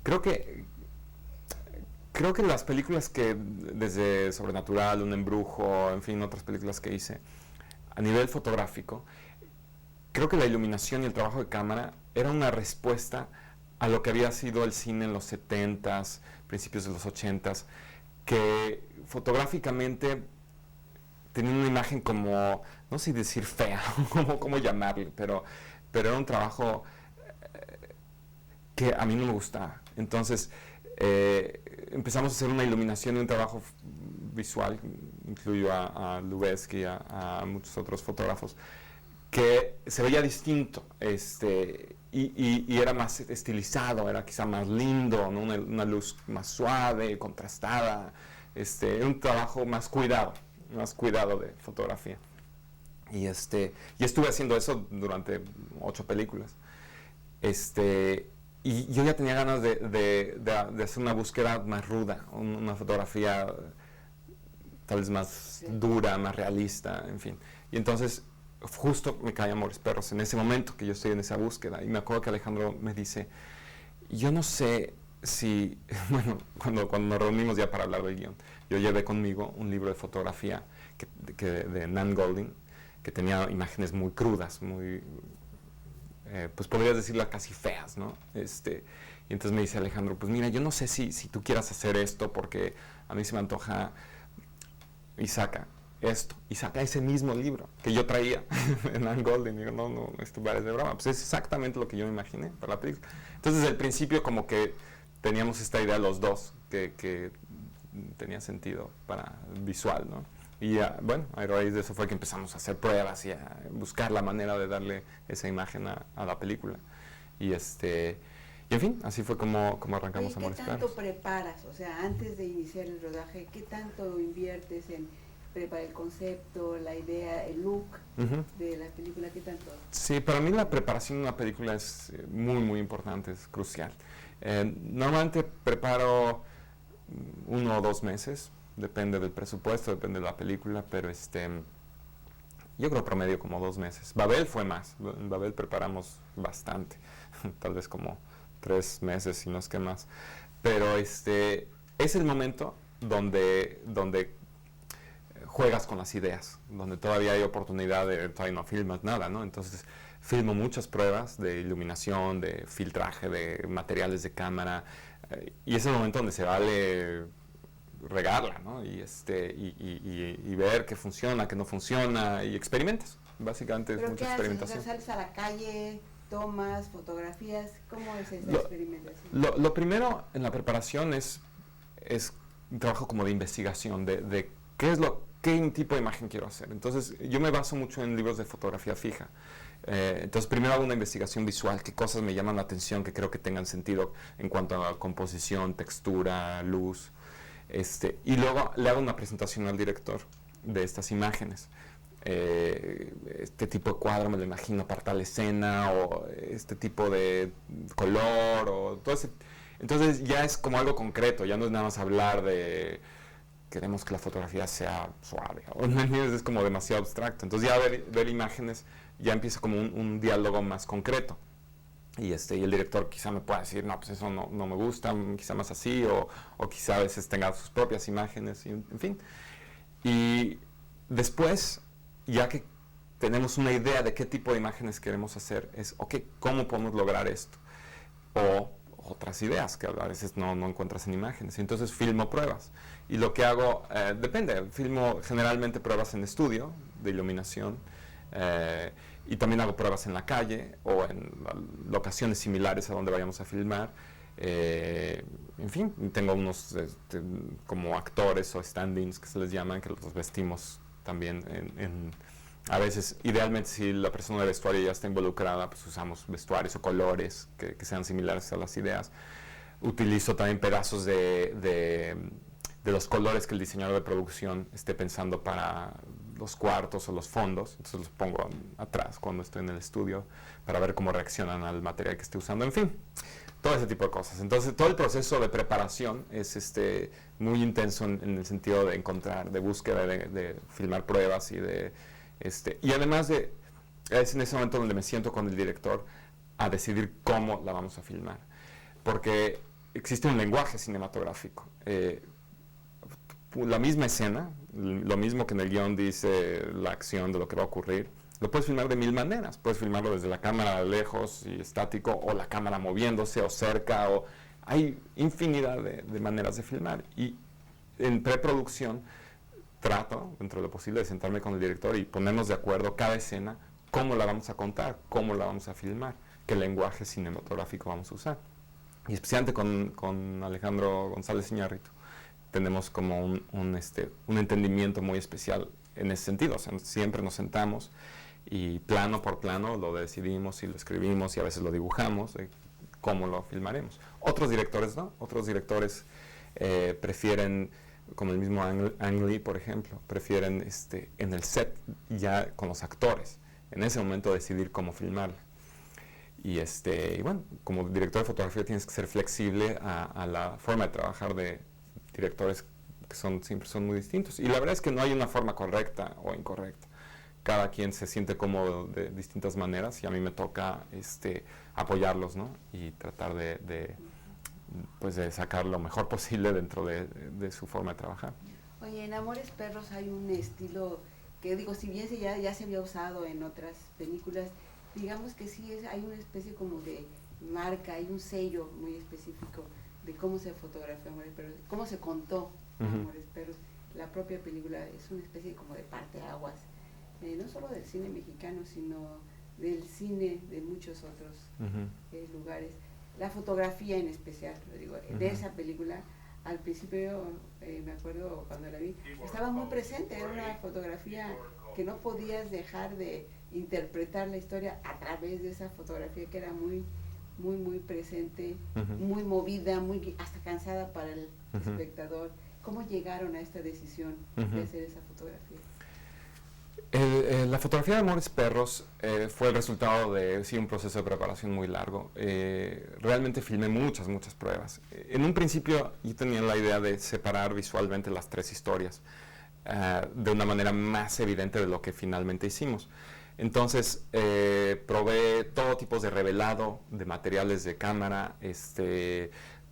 Creo que las películas que, desde Sobrenatural, Un Embrujo, en fin, otras películas que hice, a nivel fotográfico, creo que la iluminación y el trabajo de cámara era una respuesta a lo que había sido el cine en los 70s, principios de los 80s, que fotográficamente tenía una imagen como, no sé decir fea, cómo llamarle, pero era un trabajo que a mí no me gustaba. Entonces empezamos a hacer una iluminación y un trabajo visual, incluyo a Lubezki, a muchos otros fotógrafos, que se veía distinto, y era más estilizado, era quizá más lindo, ¿no? una luz más suave, contrastada, un trabajo más cuidado de fotografía. Y estuve haciendo eso durante 8 películas. Y yo ya tenía ganas de hacer una búsqueda más ruda, una fotografía tal vez más dura, más realista, en fin. Y entonces justo me cae Amores Perros en ese momento que yo estoy en esa búsqueda. Y me acuerdo que Alejandro me dice, yo no sé si, bueno, cuando nos reunimos ya para hablar del guión, yo llevé conmigo un libro de fotografía de Nan Goldin, que tenía imágenes muy crudas, muy, pues podrías decirlas casi feas, ¿no? Y entonces me dice Alejandro, pues mira, yo no sé si tú quieras hacer esto, porque a mí se me antoja, y saca ese mismo libro que yo traía de Nan Goldin, y digo, no, esto parece de broma, pues es exactamente lo que yo me imaginé para la película. Entonces desde el principio como que teníamos esta idea los dos, que tenía sentido para visual, ¿no? Y bueno, a raíz de eso fue que empezamos a hacer pruebas y a buscar la manera de darle esa imagen a la película. Y en fin, así fue como arrancamos Amores Perros. ¿Qué tanto preparas? O sea, antes de iniciar el rodaje, ¿qué tanto inviertes en preparar el concepto, la idea, el look de la película? ¿Qué tanto? Sí, para mí la preparación de una película es muy, muy importante, es crucial. Normalmente preparo 1 o 2 meses, depende del presupuesto, depende de la película, pero yo creo promedio como 2 meses. Babel fue más, en Babel preparamos bastante, tal vez como 3 meses, si no es que más. Pero es el momento donde juegas con las ideas, donde todavía hay oportunidad todavía no filmas nada, ¿no? Entonces filmo muchas pruebas de iluminación, de filtraje, de materiales de cámara, y es el momento donde se vale regarla, ¿no? Y ver qué funciona, qué no funciona, y experimentas. Básicamente es mucha experimentación. O sea, ¿sales a la calle, tomas fotografías? ¿Cómo es esa experimentación? Lo primero en la preparación es un trabajo como de investigación, de qué tipo de imagen quiero hacer. Entonces yo me baso mucho en libros de fotografía fija. Entonces primero hago una investigación visual, qué cosas me llaman la atención, que creo que tengan sentido en cuanto a composición, textura, luz. Y luego le hago una presentación al director de estas imágenes. Este tipo de cuadro me lo imagino para tal escena, o este tipo de color, o todo ese. Entonces ya es como algo concreto, ya no es nada más hablar de queremos que la fotografía sea suave, o es como demasiado abstracto. Entonces ya ver imágenes ya empieza como un diálogo más concreto. Y el director quizá me pueda decir, no, pues eso no me gusta, quizá más así, o quizá a veces tenga sus propias imágenes, y, en fin. Y después, ya que tenemos una idea de qué tipo de imágenes queremos hacer, es, ok, ¿cómo podemos lograr esto? otras ideas que a veces no encuentras en imágenes. Entonces filmo pruebas. Y lo que hago, depende, filmo generalmente pruebas en estudio de iluminación, y también hago pruebas en la calle o en locaciones similares a donde vayamos a filmar. En fin, tengo unos como actores o stand-ins que se les llaman, que los vestimos también a veces, idealmente, si la persona de vestuario ya está involucrada, pues usamos vestuarios o colores que sean similares a las ideas. Utilizo también pedazos de los colores que el diseñador de producción esté pensando para los cuartos o los fondos. Entonces los pongo atrás cuando estoy en el estudio para ver cómo reaccionan al material que esté usando. En fin, todo ese tipo de cosas. Entonces todo el proceso de preparación es muy intenso en el sentido de encontrar, de búsqueda, de filmar pruebas y además es en ese momento donde me siento con el director a decidir cómo la vamos a filmar, porque existe un lenguaje cinematográfico. La misma escena, lo mismo que en el guión dice la acción de lo que va a ocurrir, lo puedes filmar de 1000 maneras. Puedes filmarlo desde la cámara lejos y estático, o la cámara moviéndose, o cerca, o hay infinidad de maneras de filmar. Y en preproducción trato, dentro de lo posible, de sentarme con el director y ponernos de acuerdo cada escena, cómo la vamos a contar, cómo la vamos a filmar, qué lenguaje cinematográfico vamos a usar. Y especialmente con Alejandro González Iñárritu tenemos como un entendimiento muy especial en ese sentido. O sea, siempre nos sentamos y plano por plano lo decidimos y lo escribimos y a veces lo dibujamos, cómo lo filmaremos. Otros directores no, otros directores prefieren, como el mismo Ang Lee, por ejemplo, prefieren en el set ya con los actores, en ese momento decidir cómo filmarla. Y bueno, como director de fotografía tienes que ser flexible a la forma de trabajar de directores que siempre son muy distintos. Y la verdad es que no hay una forma correcta o incorrecta. Cada quien se siente cómodo de distintas maneras y a mí me toca apoyarlos, ¿no? Y tratar de sacar lo mejor posible dentro de su forma de trabajar. Oye, en Amores Perros hay un estilo que, digo, si bien ya se había usado en otras películas, digamos que sí hay una especie como de marca, hay un sello muy específico de cómo se fotografió Amores Perros, cómo se contó Amores Perros. La propia película es una especie como de parteaguas, no solo del cine mexicano, sino del cine de muchos otros lugares. La fotografía en especial, digo, de esa película, al principio, me acuerdo cuando la vi, estaba muy presente, era una fotografía que no podías dejar de interpretar la historia a través de esa fotografía que era muy, muy, muy presente, muy movida, muy hasta cansada para el espectador. ¿Cómo llegaron a esta decisión de hacer esa fotografía? La fotografía de Amores Perros fue el resultado de un proceso de preparación muy largo. Realmente filmé muchas pruebas. En un principio yo tenía la idea de separar visualmente las tres historias de una manera más evidente de lo que finalmente hicimos. Entonces probé todo tipo de revelado, de materiales de cámara,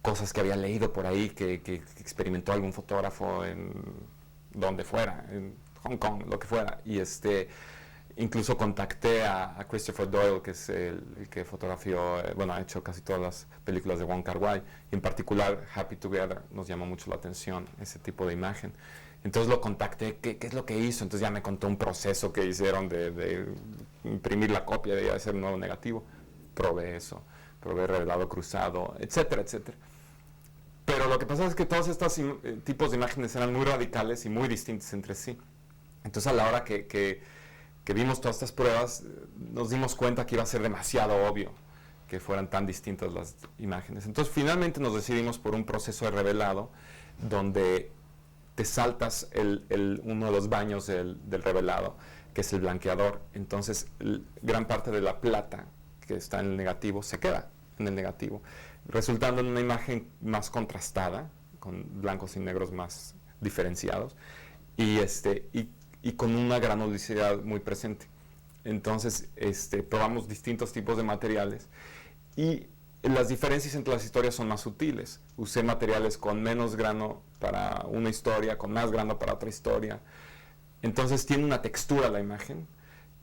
cosas que había leído por ahí que experimentó algún fotógrafo en donde fuera, en Hong Kong, lo que fuera. Y incluso contacté a Christopher Doyle, que es el que fotografió, ha hecho casi todas las películas de Wong Kar-wai, y en particular Happy Together nos llamó mucho la atención, ese tipo de imagen. Entonces lo contacté, ¿qué es lo que hizo? Entonces ya me contó un proceso que hicieron de imprimir la copia y hacer un nuevo negativo. Probé eso, probé revelado cruzado, etcétera, etcétera. Pero lo que pasa es que todos estos tipos de imágenes eran muy radicales y muy distintos entre sí. Entonces a la hora que vimos todas estas pruebas, nos dimos cuenta que iba a ser demasiado obvio que fueran tan distintas las imágenes. Entonces finalmente nos decidimos por un proceso de revelado donde te saltas uno de los baños del revelado, que es el blanqueador. Entonces gran parte de la plata que está en el negativo se queda en el negativo, resultando en una imagen más contrastada, con blancos y negros más diferenciados, y con una granulosidad muy presente. Entonces probamos distintos tipos de materiales y las diferencias entre las historias son más sutiles. Usé materiales con menos grano para una historia, con más grano para otra historia. Entonces tiene una textura la imagen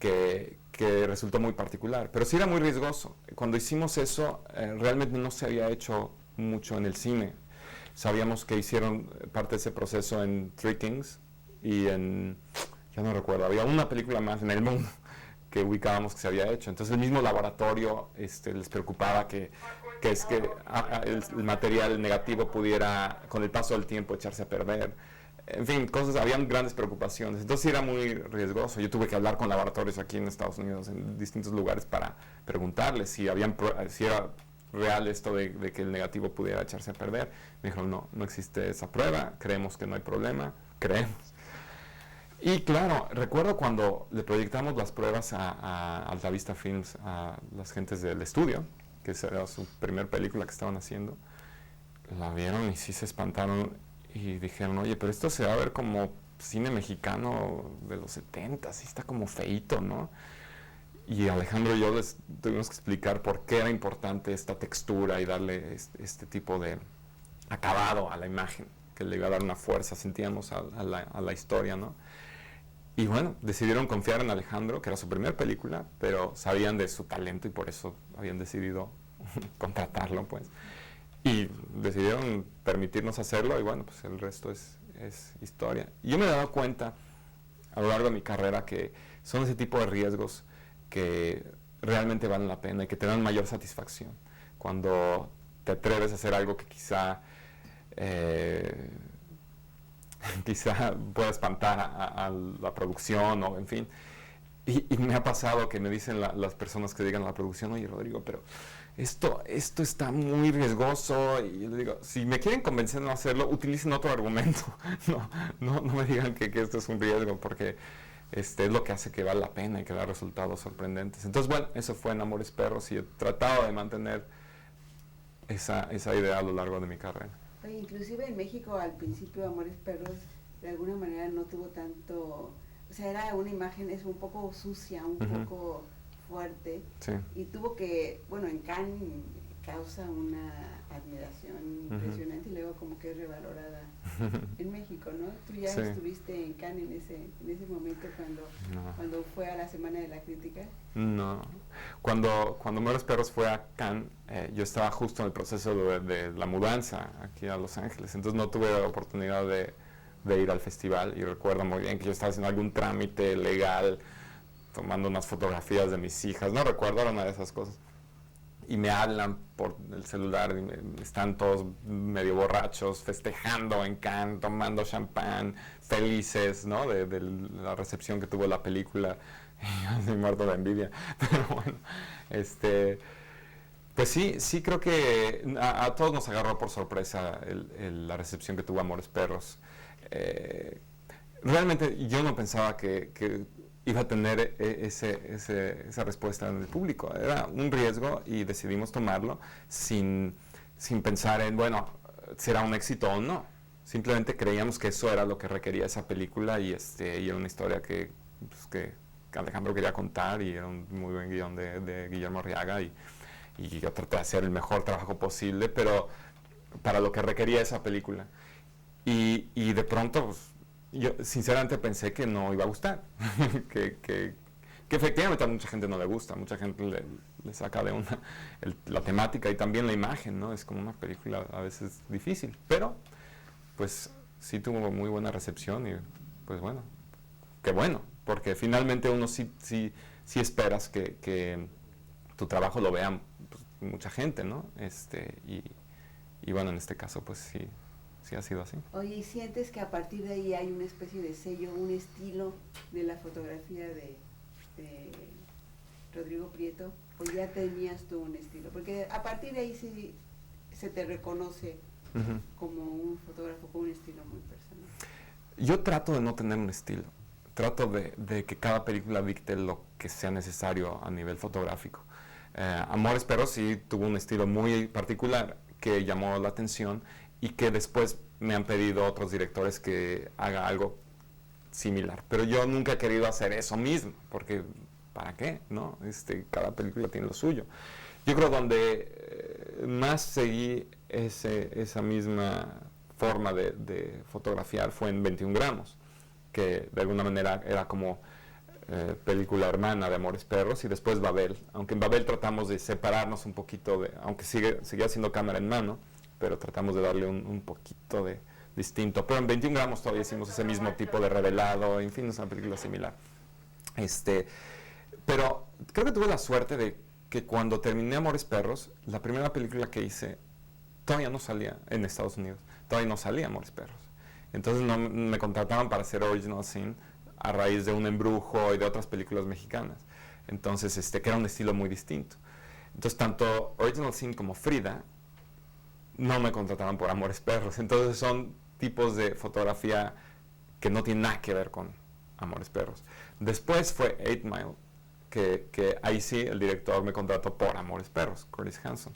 que resultó muy particular. Pero sí era muy riesgoso. Cuando hicimos eso, realmente no se había hecho mucho en el cine. Sabíamos que hicieron parte de ese proceso en Three Kings y ya no recuerdo, había una película más en el mundo que ubicábamos que se había hecho. Entonces el mismo laboratorio les preocupaba que el material negativo pudiera, con el paso del tiempo, echarse a perder. En fin, habían grandes preocupaciones. Entonces sí era muy riesgoso. Yo tuve que hablar con laboratorios aquí en Estados Unidos, en distintos lugares, para preguntarles si era real esto de que el negativo pudiera echarse a perder. Me dijeron, no existe esa prueba, creemos que no hay problema, creemos. Y claro, recuerdo cuando le proyectamos las pruebas a Alta Vista Films, a las gentes del estudio, que era su primer película que estaban haciendo, la vieron y sí se espantaron y dijeron, oye, pero esto se va a ver como cine mexicano de los 70, sí está como feíto, ¿no? Y Alejandro y yo les tuvimos que explicar por qué era importante esta textura y darle este tipo de acabado a la imagen, que le iba a dar una fuerza, sentíamos a la historia, ¿no? Y bueno, decidieron confiar en Alejandro, que era su primera película, pero sabían de su talento y por eso habían decidido contratarlo, pues. Y decidieron permitirnos hacerlo y bueno, pues el resto es historia. Y yo me he dado cuenta a lo largo de mi carrera que son ese tipo de riesgos que realmente valen la pena y que te dan mayor satisfacción. Cuando te atreves a hacer algo que quizá pueda espantar a la producción o en fin. Y me ha pasado que me dicen las personas que digan a la producción, oye Rodrigo, pero esto está muy riesgoso, y yo les digo, si me quieren convencer de no hacerlo, utilicen otro argumento, no me digan que esto es un riesgo, porque es lo que hace que vale la pena y que da resultados sorprendentes. Entonces bueno, eso fue en Amores Perros y he tratado de mantener esa idea a lo largo de mi carrera. Oye, inclusive en México al principio Amores Perros de alguna manera no tuvo tanto, o sea, era una imagen es un poco sucia, un poco fuerte, sí. Y tuvo que, bueno, en Cannes causa una admiración impresionante y luego como que es revalorada en México, ¿no? Tú ya estuviste en Cannes en ese momento cuando fue a la Semana de la Crítica. No, cuando Amores Perros fue a Cannes, yo estaba justo en el proceso de la mudanza aquí a Los Ángeles, entonces no tuve la oportunidad de ir al festival y recuerdo muy bien que yo estaba haciendo algún trámite legal, tomando unas fotografías de mis hijas, no recuerdo, era una de esas cosas. Y me hablan por el celular, y están todos medio borrachos, festejando en Cannes, tomando champán, felices, ¿no? De la recepción que tuvo la película. Y yo estoy muerto de envidia. Pero bueno, pues sí creo que a todos nos agarró por sorpresa la recepción que tuvo Amores Perros. Realmente yo no pensaba que iba a tener esa respuesta en el público. Era un riesgo y decidimos tomarlo sin pensar en, bueno, será un éxito o no. Simplemente creíamos que eso era lo que requería esa película y era una historia que Alejandro quería contar y era un muy buen guión de Guillermo Arriaga y yo traté de hacer el mejor trabajo posible, pero para lo que requería esa película. Y de pronto, pues, yo sinceramente pensé que no iba a gustar, que efectivamente a mucha gente no le gusta, mucha gente le saca de onda la temática y también la imagen, ¿no? Es como una película a veces difícil, pero pues sí tuvo muy buena recepción y pues bueno, qué bueno, porque finalmente uno sí esperas que tu trabajo lo vea pues, mucha gente, ¿no? Y bueno, en este caso pues sí ha sido así. Oye, ¿y sientes que a partir de ahí hay una especie de sello, un estilo de la fotografía de Rodrigo Prieto? ¿O ya tenías tú un estilo? Porque a partir de ahí sí se te reconoce como un fotógrafo con un estilo muy personal. Yo trato de no tener un estilo. Trato de que cada película dicte lo que sea necesario a nivel fotográfico. Amores Perros sí tuvo un estilo muy particular que llamó la atención y que después me han pedido otros directores que haga algo similar. Pero yo nunca he querido hacer eso mismo, porque ¿para qué? ¿No? Cada película tiene lo suyo. Yo creo donde más seguí esa misma forma de fotografiar fue en 21 gramos, que de alguna manera era como película hermana de Amores Perros, y después Babel, aunque en Babel tratamos de separarnos un poquito, aunque seguía siendo cámara en mano, pero tratamos de darle un poquito de distinto. Pero en 21 gramos todavía hicimos ese mismo tipo de revelado, en fin, es una película similar. Pero creo que tuve la suerte de que cuando terminé Amores Perros, la primera película que hice todavía no salía en Estados Unidos, todavía no salía Amores Perros. Entonces no me contrataban para hacer Original Sin a raíz de Un Embrujo y de otras películas mexicanas. Entonces, que era un estilo muy distinto. Entonces, tanto Original Sin como Frida no me contrataban por Amores Perros. Entonces, son tipos de fotografía que no tienen nada que ver con Amores Perros. Después fue 8 Mile, que ahí sí el director me contrató por Amores Perros, Curtis Hanson.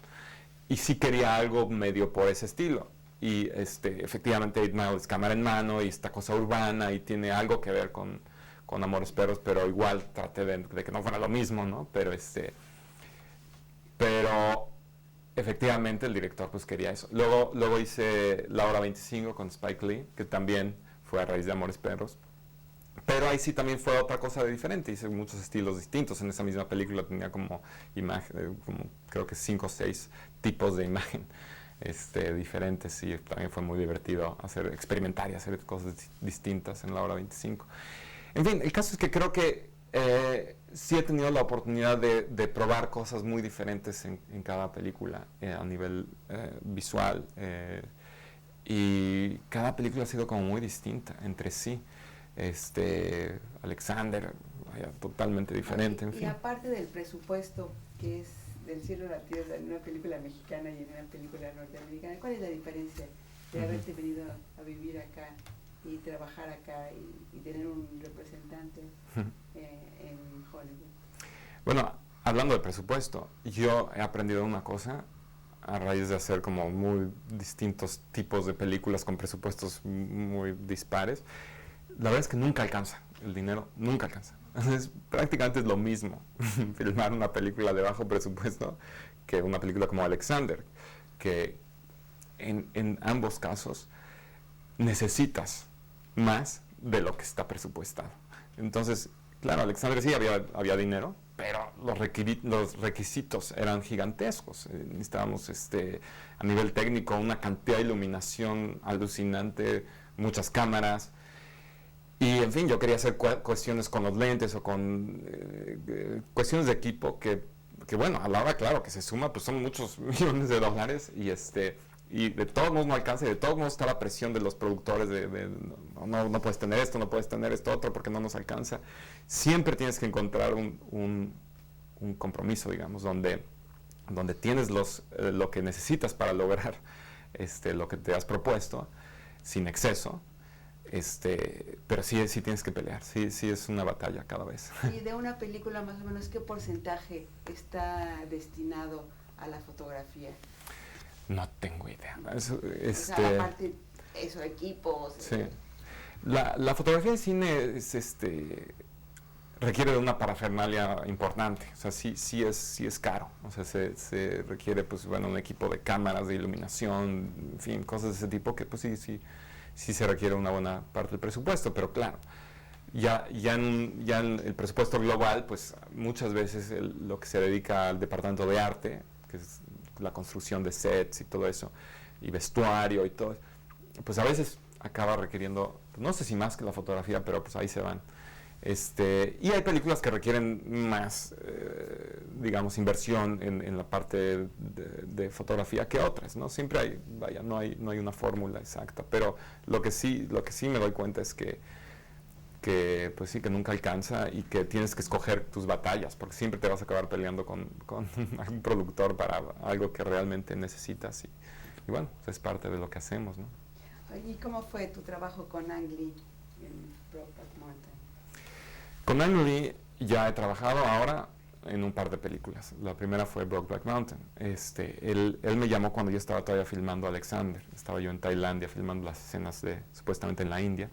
Y sí quería algo medio por ese estilo. Y efectivamente 8 Mile es cámara en mano y esta cosa urbana y tiene algo que ver con Amores Perros, pero igual traté de que no fuera lo mismo, ¿no? Pero efectivamente el director pues quería eso. Luego hice La Hora 25 con Spike Lee, que también fue a raíz de Amores Perros. Pero ahí sí también fue otra cosa diferente, hice muchos estilos distintos. En esa misma película tenía como creo que 5 o 6 tipos de imagen diferentes, y también fue muy divertido experimentar y hacer cosas distintas en La Hora 25. En fin, el caso es que creo que sí he tenido la oportunidad de probar cosas muy diferentes en cada película a nivel visual, y cada película ha sido como muy distinta entre sí. Alexander, totalmente diferente, en fin. Y aparte del presupuesto, que es del cielo a la tierra en una película mexicana y en una película norteamericana, ¿cuál es la diferencia de haberte venido a vivir acá y trabajar acá y tener un representante en Hollywood? Bueno, hablando de presupuesto, yo he aprendido una cosa a raíz de hacer como muy distintos tipos de películas con presupuestos muy dispares. La verdad es que nunca alcanza, el dinero nunca alcanza. Entonces, prácticamente es lo mismo filmar una película de bajo presupuesto que una película como Alexander, que en ambos casos necesitas más de lo que está presupuestado. Entonces, claro, Alexander sí había dinero, pero los requisitos eran gigantescos. Necesitábamos a nivel técnico una cantidad de iluminación alucinante, muchas cámaras. Y en fin, yo quería hacer cuestiones con los lentes o con cuestiones de equipo que bueno, a la hora, claro, que se suma, pues son muchos millones de dólares, y de todos modos no alcanza, y de todos modos está la presión de los productores no puedes tener esto, no puedes tener esto otro porque no nos alcanza. Siempre tienes que encontrar un compromiso, digamos, donde tienes lo que necesitas para lograr lo que te has propuesto, sin exceso. Pero sí tienes que pelear, sí es una batalla cada vez. Y de una película más o menos, ¿qué porcentaje está destinado a la fotografía? No tengo idea. O sea, aparte, equipos. Sí. La fotografía de cine requiere de una parafernalia importante, o sea, sí es caro, o sea, se requiere, pues, bueno, un equipo de cámaras, de iluminación, en fin, cosas de ese tipo que, pues, sí se requiere una buena parte del presupuesto, pero claro, ya en el presupuesto global, pues muchas veces lo que se dedica al departamento de arte, que es la construcción de sets y todo eso, y vestuario y todo, pues a veces acaba requiriendo, no sé si más que la fotografía, pero pues ahí se van. Y hay películas que requieren más, digamos, inversión en la parte de fotografía que otras, ¿no? Siempre hay, no hay una fórmula exacta, pero lo que sí me doy cuenta es que pues sí, que nunca alcanza, y que tienes que escoger tus batallas, porque siempre te vas a acabar peleando con un productor para algo que realmente necesitas, y bueno, es parte de lo que hacemos, ¿no? ¿Y cómo fue tu trabajo con Ang Lee en Brokeback Mountain? Con Ang Lee ya he trabajado ahora en un par de películas. La primera fue Brokeback Mountain. Él me llamó cuando yo estaba todavía filmando Alexander. Estaba yo en Tailandia filmando las escenas supuestamente en la India.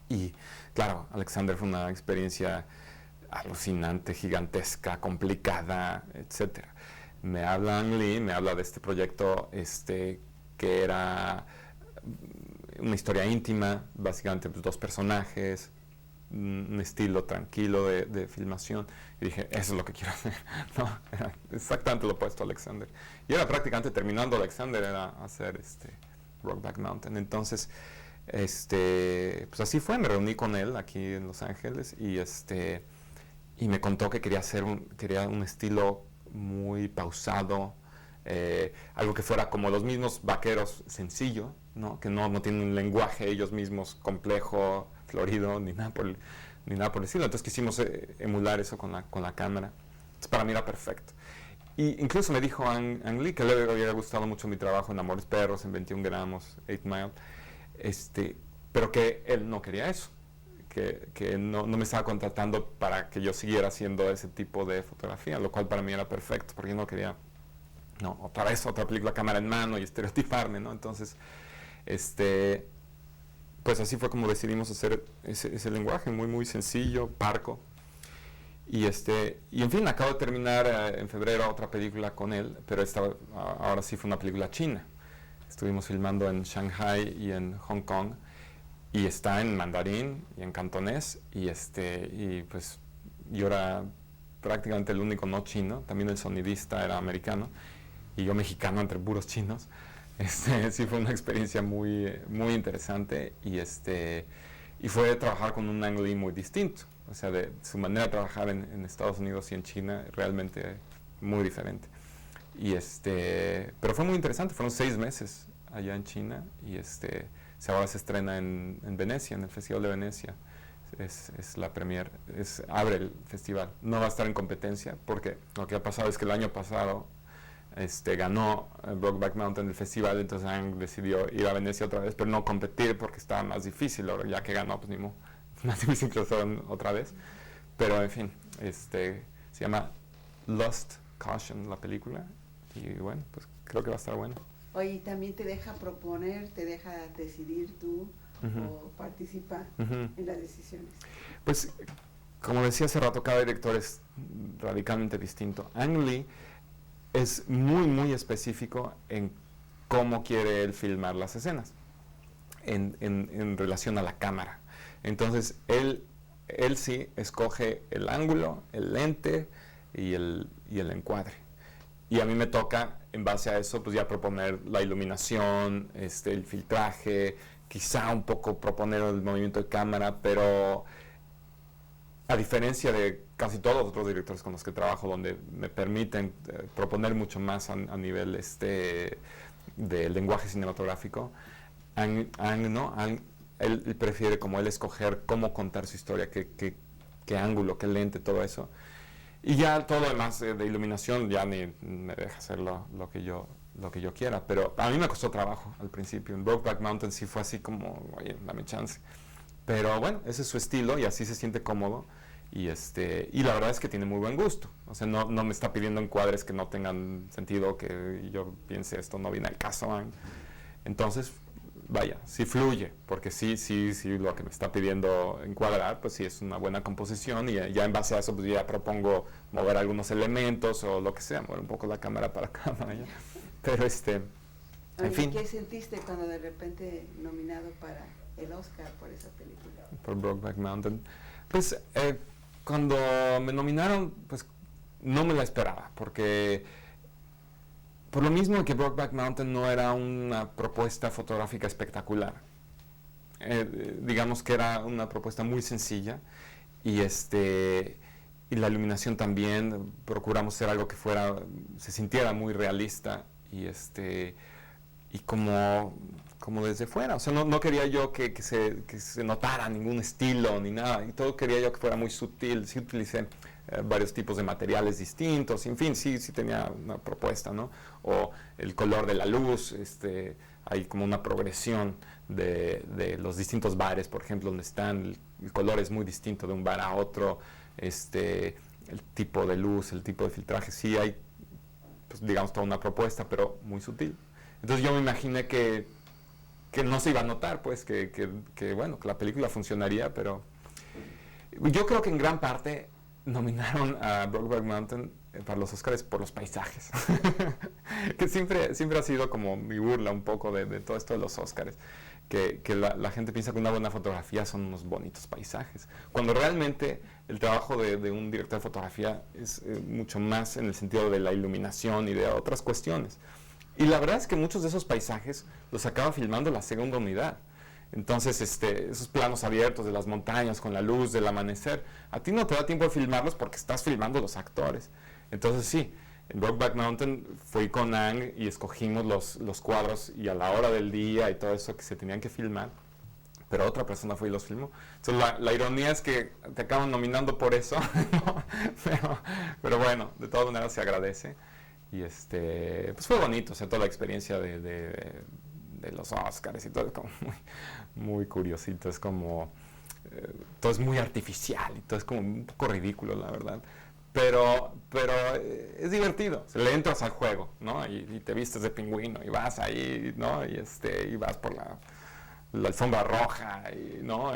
Y claro, Alexander fue una experiencia alucinante, gigantesca, complicada, etc. Me habla Ang Lee, me habla de este proyecto que era una historia íntima, básicamente pues, 2 personajes, un estilo tranquilo de filmación. Y dije, eso es lo que quiero hacer. No, era exactamente lo opuesto a Alexander. Y era prácticamente terminando Alexander, era hacer Brokeback Mountain. Entonces, pues así fue, me reuní con él aquí en Los Ángeles y me contó que quería un estilo muy pausado, algo que fuera como los mismos vaqueros, sencillo, ¿no? Que no tienen un lenguaje ellos mismos complejo, florido, ni nada por el estilo. Entonces quisimos emular eso con la cámara. Entonces para mí era perfecto. Y incluso me dijo Ang Lee que le había gustado mucho mi trabajo en Amores Perros, en 21 gramos, 8 Mile, pero que él no quería eso, que no me estaba contratando para que yo siguiera haciendo ese tipo de fotografía, lo cual para mí era perfecto, porque yo no quería, otra vez otra película cámara en mano y estereotiparme, ¿no? Entonces, pues así fue como decidimos hacer ese lenguaje muy, muy sencillo, parco. Y en fin, acabo de terminar en febrero otra película con él, pero ahora sí fue una película china. Estuvimos filmando en Shanghai y en Hong Kong, y está en mandarín y en cantonés, y pues yo era prácticamente el único no chino, también el sonidista era americano, y yo mexicano entre puros chinos. Sí fue una experiencia muy, muy interesante, y fue trabajar con un Ang Lee muy distinto, o sea, de su manera de trabajar en Estados Unidos y en China, realmente muy diferente. Pero fue muy interesante, fueron 6 meses allá en China, y ahora se estrena en Venecia, en el Festival de Venecia. Es la premier, abre el festival. No va a estar en competencia, porque lo que ha pasado es que el año pasado ganó Brokeback Mountain el festival, entonces Ang decidió ir a Venecia otra vez, pero no competir porque estaba más difícil. Ahora ya que ganó, pues ni modo, más difícil que lo hagan otra vez. Pero en fin, se llama Lost Caution la película, y bueno, pues creo que va a estar bueno. Oye, también te deja proponer, te deja decidir tú o participar en las decisiones. Pues, como decía hace rato, cada director es radicalmente distinto. Ang Lee es muy, muy específico en cómo quiere él filmar las escenas, en relación a la cámara. Entonces, él sí escoge el ángulo, el lente y el encuadre. Y a mí me toca, en base a eso, pues ya proponer la iluminación, el filtraje, quizá un poco proponer el movimiento de cámara, pero a diferencia de casi todos los otros directores con los que trabajo, donde me permiten proponer mucho más a nivel del lenguaje cinematográfico, Ang él prefiere como él escoger cómo contar su historia, qué ángulo, qué lente, todo eso. Y ya todo lo demás de iluminación ya ni me deja hacer lo que yo quiera, pero a mí me costó trabajo al principio. En Brokeback Mountain sí fue así como, oye, dame chance. Pero bueno, ese es su estilo y así se siente cómodo, y la verdad es que tiene muy buen gusto. O sea, no me está pidiendo encuadres que no tengan sentido, que yo piense esto no viene al caso. Entonces, vaya, sí fluye, porque sí, lo que me está pidiendo encuadrar, pues sí es una buena composición, y ya en base a eso pues ya propongo mover algunos elementos o lo que sea, mover un poco la cámara para acá, para allá. Pero en fin. ¿Qué sentiste cuando de repente nominado para el Oscar por esa película? Por Brokeback Mountain. Pues cuando me nominaron, pues no me la esperaba, porque por lo mismo que Brokeback Mountain no era una propuesta fotográfica espectacular. Digamos que era una propuesta muy sencilla, y la iluminación también, procuramos hacer algo que se sintiera muy realista, y como desde fuera. O sea, no quería yo que se notara ningún estilo ni nada, y todo quería yo que fuera muy sutil. Sí utilicé varios tipos de materiales distintos, en fin, sí tenía una propuesta, ¿no? O el color de la luz, hay como una progresión de los distintos bares, por ejemplo, donde están, el color es muy distinto de un bar a otro, el tipo de luz, el tipo de filtraje, sí hay, pues, digamos, toda una propuesta, pero muy sutil. Entonces yo me imaginé que no se iba a notar, pues, bueno, que la película funcionaría, pero yo creo que en gran parte nominaron a Brokeback Mountain para los Óscares por los paisajes. Que siempre ha sido como mi burla un poco de todo esto de los Óscares. Que la gente piensa que una buena fotografía son unos bonitos paisajes. Cuando realmente el trabajo de un director de fotografía es mucho más en el sentido de la iluminación y de otras cuestiones. Y la verdad es que muchos de esos paisajes los acaba filmando la segunda unidad. Entonces, esos planos abiertos de las montañas con la luz del amanecer, a ti no te da tiempo de filmarlos porque estás filmando los actores. Entonces sí, en Brokeback Mountain fui con Ang y escogimos los cuadros y a la hora del día y todo eso que se tenían que filmar, pero otra persona fue y los filmó. Entonces la ironía es que te acaban nominando por eso, ¿no? pero bueno, de todas maneras se agradece. Y pues fue bonito, o sea, toda la experiencia de los Óscares y todo es como muy curiosito, es como, todo es muy artificial y todo es como un poco ridículo, la verdad. Pero es divertido, le entras al juego, ¿no? Y te vistes de pingüino y vas ahí, ¿no? Y vas por la alfombra roja, ¿no?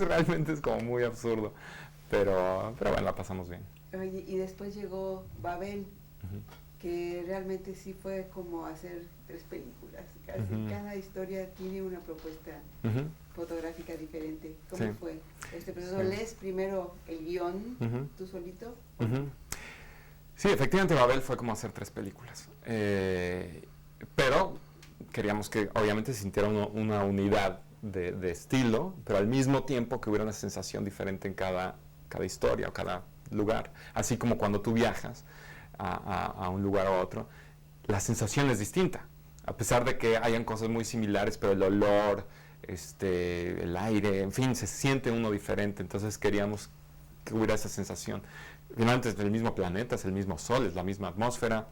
Realmente es como muy absurdo, pero bueno, la pasamos bien. Oye, y después llegó Babel, que realmente sí fue como hacer 3 películas. Casi cada historia tiene una propuesta fotográfica diferente. ¿Cómo fue este proceso? ¿Lees primero el guión tú solito? Sí, efectivamente Babel fue como hacer 3 películas. Pero queríamos que obviamente se sintiera una unidad de estilo, pero al mismo tiempo que hubiera una sensación diferente en cada historia o cada lugar. Así como cuando tú viajas a un lugar a otro, la sensación es distinta, a pesar de que hayan cosas muy similares, pero el olor, el aire, en fin, se siente uno diferente. Entonces queríamos que hubiera esa sensación. Finalmente es el mismo planeta, es el mismo sol, es la misma atmósfera,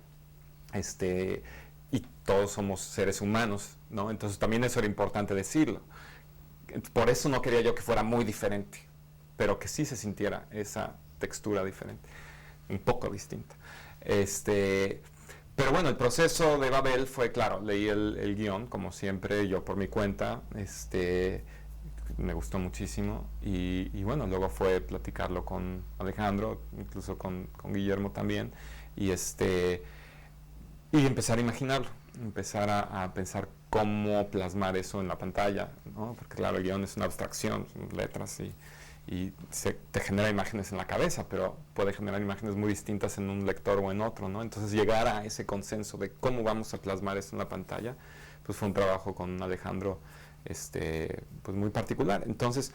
y todos somos seres humanos, ¿no? Entonces también eso era importante decirlo. Por eso no quería yo que fuera muy diferente, pero que sí se sintiera esa textura diferente, un poco distinta. Pero bueno, el proceso de Babel fue, claro, leí el guión, como siempre, yo por mi cuenta, me gustó muchísimo, y bueno, luego fue platicarlo con Alejandro, incluso con Guillermo también, y empezar a imaginarlo, empezar a pensar cómo plasmar eso en la pantalla, ¿no? Porque claro, el guión es una abstracción, son letras y te genera imágenes en la cabeza, pero puede generar imágenes muy distintas en un lector o en otro, ¿no? Entonces llegar a ese consenso de cómo vamos a plasmar eso en la pantalla, pues fue un trabajo con Alejandro pues muy particular. Entonces,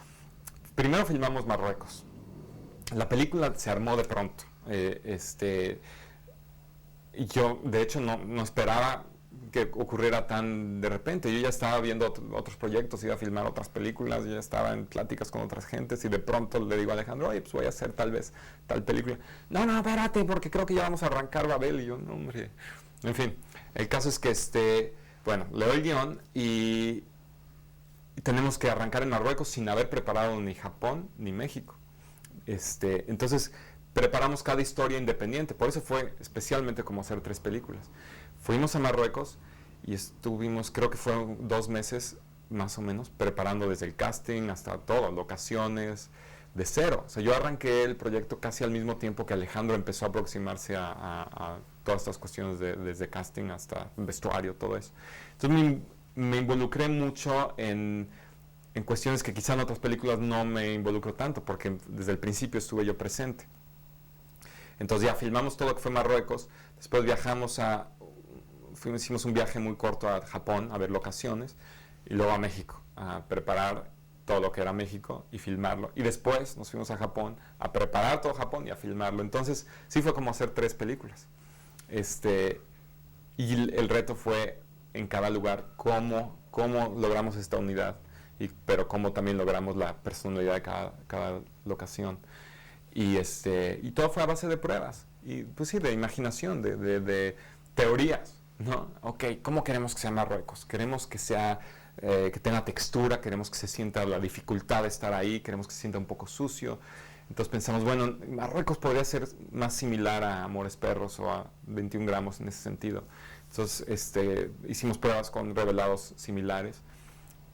primero filmamos Marruecos. La película se armó de pronto. Y yo, de hecho, no esperaba que ocurriera tan de repente. Yo ya estaba viendo otros proyectos, iba a filmar otras películas, ya estaba en pláticas con otras gentes y de pronto le digo a Alejandro, oye, pues voy a hacer tal vez tal película. No, espérate, porque creo que ya vamos a arrancar Babel. Y yo, no, hombre. En fin, el caso es que, bueno, leo el guión y tenemos que arrancar en Marruecos sin haber preparado ni Japón ni México. Entonces, preparamos cada historia independiente, por eso fue especialmente como hacer 3 películas. Fuimos a Marruecos y estuvimos, creo que fueron 2 meses más o menos, preparando desde el casting hasta todo, locaciones, de cero. O sea, yo arranqué el proyecto casi al mismo tiempo que Alejandro empezó a aproximarse a todas estas cuestiones desde casting hasta vestuario, todo eso. Entonces me involucré mucho en cuestiones que quizá en otras películas no me involucro tanto, porque desde el principio estuve yo presente. Entonces ya filmamos todo lo que fue Marruecos, después hicimos un viaje muy corto a Japón a ver locaciones y luego a México a preparar todo lo que era México y filmarlo. Y después nos fuimos a Japón a preparar todo Japón y a filmarlo. Entonces sí fue como hacer 3 películas. Y el reto fue en cada lugar cómo logramos esta unidad, pero cómo también logramos la personalidad de cada locación. Y todo fue a base de pruebas, y pues sí, de imaginación, de teorías, ¿no? Ok, ¿cómo queremos que sea Marruecos? Queremos que sea, que tenga textura, queremos que se sienta la dificultad de estar ahí, queremos que se sienta un poco sucio. Entonces pensamos, bueno, Marruecos podría ser más similar a Amores Perros o a 21 gramos en ese sentido. Entonces hicimos pruebas con revelados similares,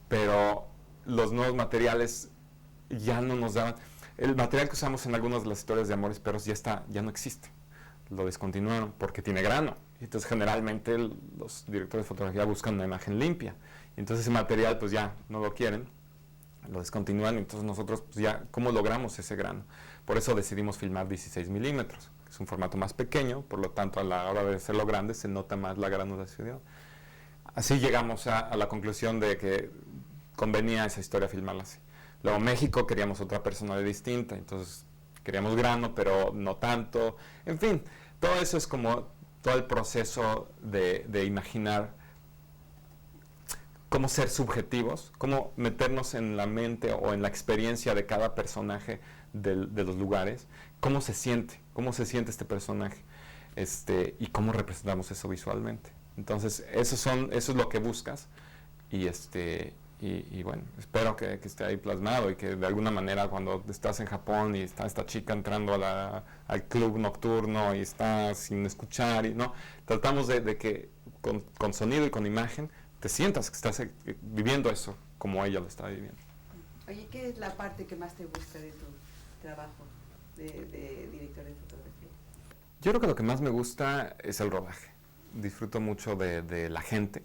pero los nuevos materiales ya no nos daban. El material que usamos en algunas de las historias de Amores Perros ya no existe. lo descontinuaron porque tiene grano. Entonces generalmente los directores de fotografía buscan una imagen limpia. Entonces ese material pues ya no lo quieren, lo descontinúan. Entonces nosotros pues ya, ¿cómo logramos ese grano? Por eso decidimos filmar 16 milímetros. Es un formato más pequeño, por lo tanto a la hora de hacerlo grande se nota más la granulación. Así llegamos a la conclusión de que convenía esa historia filmarla así. Luego México queríamos otra personalidad distinta, entonces queríamos grano, pero no tanto. En fin, todo eso es como todo el proceso de imaginar cómo ser subjetivos, cómo meternos en la mente o en la experiencia de cada personaje de los lugares, cómo se siente este personaje, y cómo representamos eso visualmente. Entonces, eso es lo que buscas, y bueno, espero que esté ahí plasmado y que de alguna manera cuando estás en Japón y está esta chica entrando al club nocturno y está sin escuchar, y no, tratamos de que con sonido y con imagen te sientas que estás viviendo eso como ella lo está viviendo. Oye, ¿qué es la parte que más te gusta de tu trabajo de director de fotografía? Yo creo que lo que más me gusta es el rodaje. Disfruto mucho de la gente,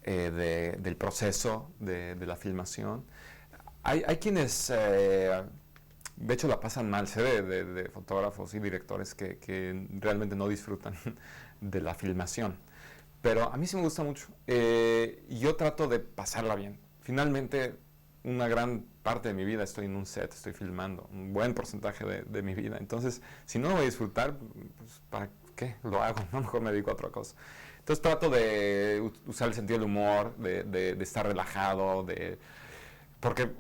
del proceso de la filmación. Hay quienes, de hecho, la pasan mal. Sé de fotógrafos y directores que realmente no disfrutan de la filmación. Pero a mí sí me gusta mucho. Y yo trato de pasarla bien. Finalmente, una gran parte de mi vida estoy en un set, estoy filmando, un buen porcentaje de mi vida. Entonces, si no lo voy a disfrutar, pues, ¿para qué lo hago? No, mejor me dedico a otra cosa. Entonces trato de usar el sentido del humor, de estar relajado, porque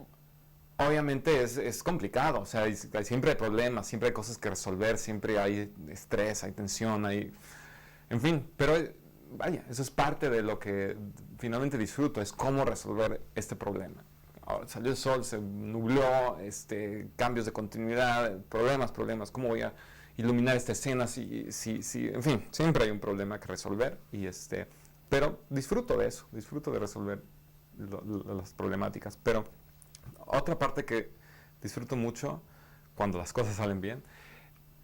obviamente es complicado, o sea, siempre hay problemas, siempre hay cosas que resolver, siempre hay estrés, hay tensión, en fin, pero vaya, eso es parte de lo que finalmente disfruto, es cómo resolver este problema. Ahora, salió el sol, se nubló, cambios de continuidad, problemas, cómo voy a iluminar esta escena, en fin, siempre hay un problema que resolver, pero disfruto de eso, disfruto de resolver las problemáticas. Pero otra parte que disfruto mucho cuando las cosas salen bien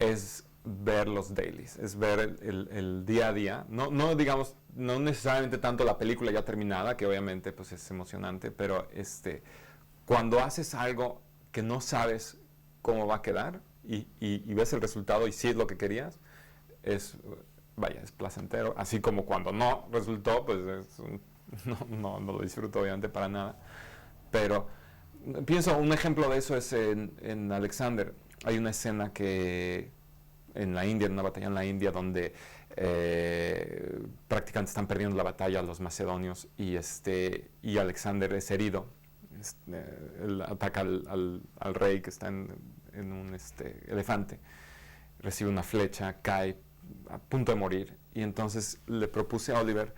es ver los dailies, es ver el día a día, no digamos, no necesariamente tanto la película ya terminada, que obviamente pues es emocionante, pero cuando haces algo que no sabes cómo va a quedar y ves el resultado y si es lo que querías, es placentero, así como cuando no resultó, pues no lo disfruto obviamente para nada, pero pienso, un ejemplo de eso es en Alexander. Hay una escena que en la India, en una batalla en la India, donde prácticamente están perdiendo la batalla los macedonios y Alexander es herido. Él ataca al rey que está en un elefante, recibe una flecha, cae a punto de morir, y entonces le propuse a Oliver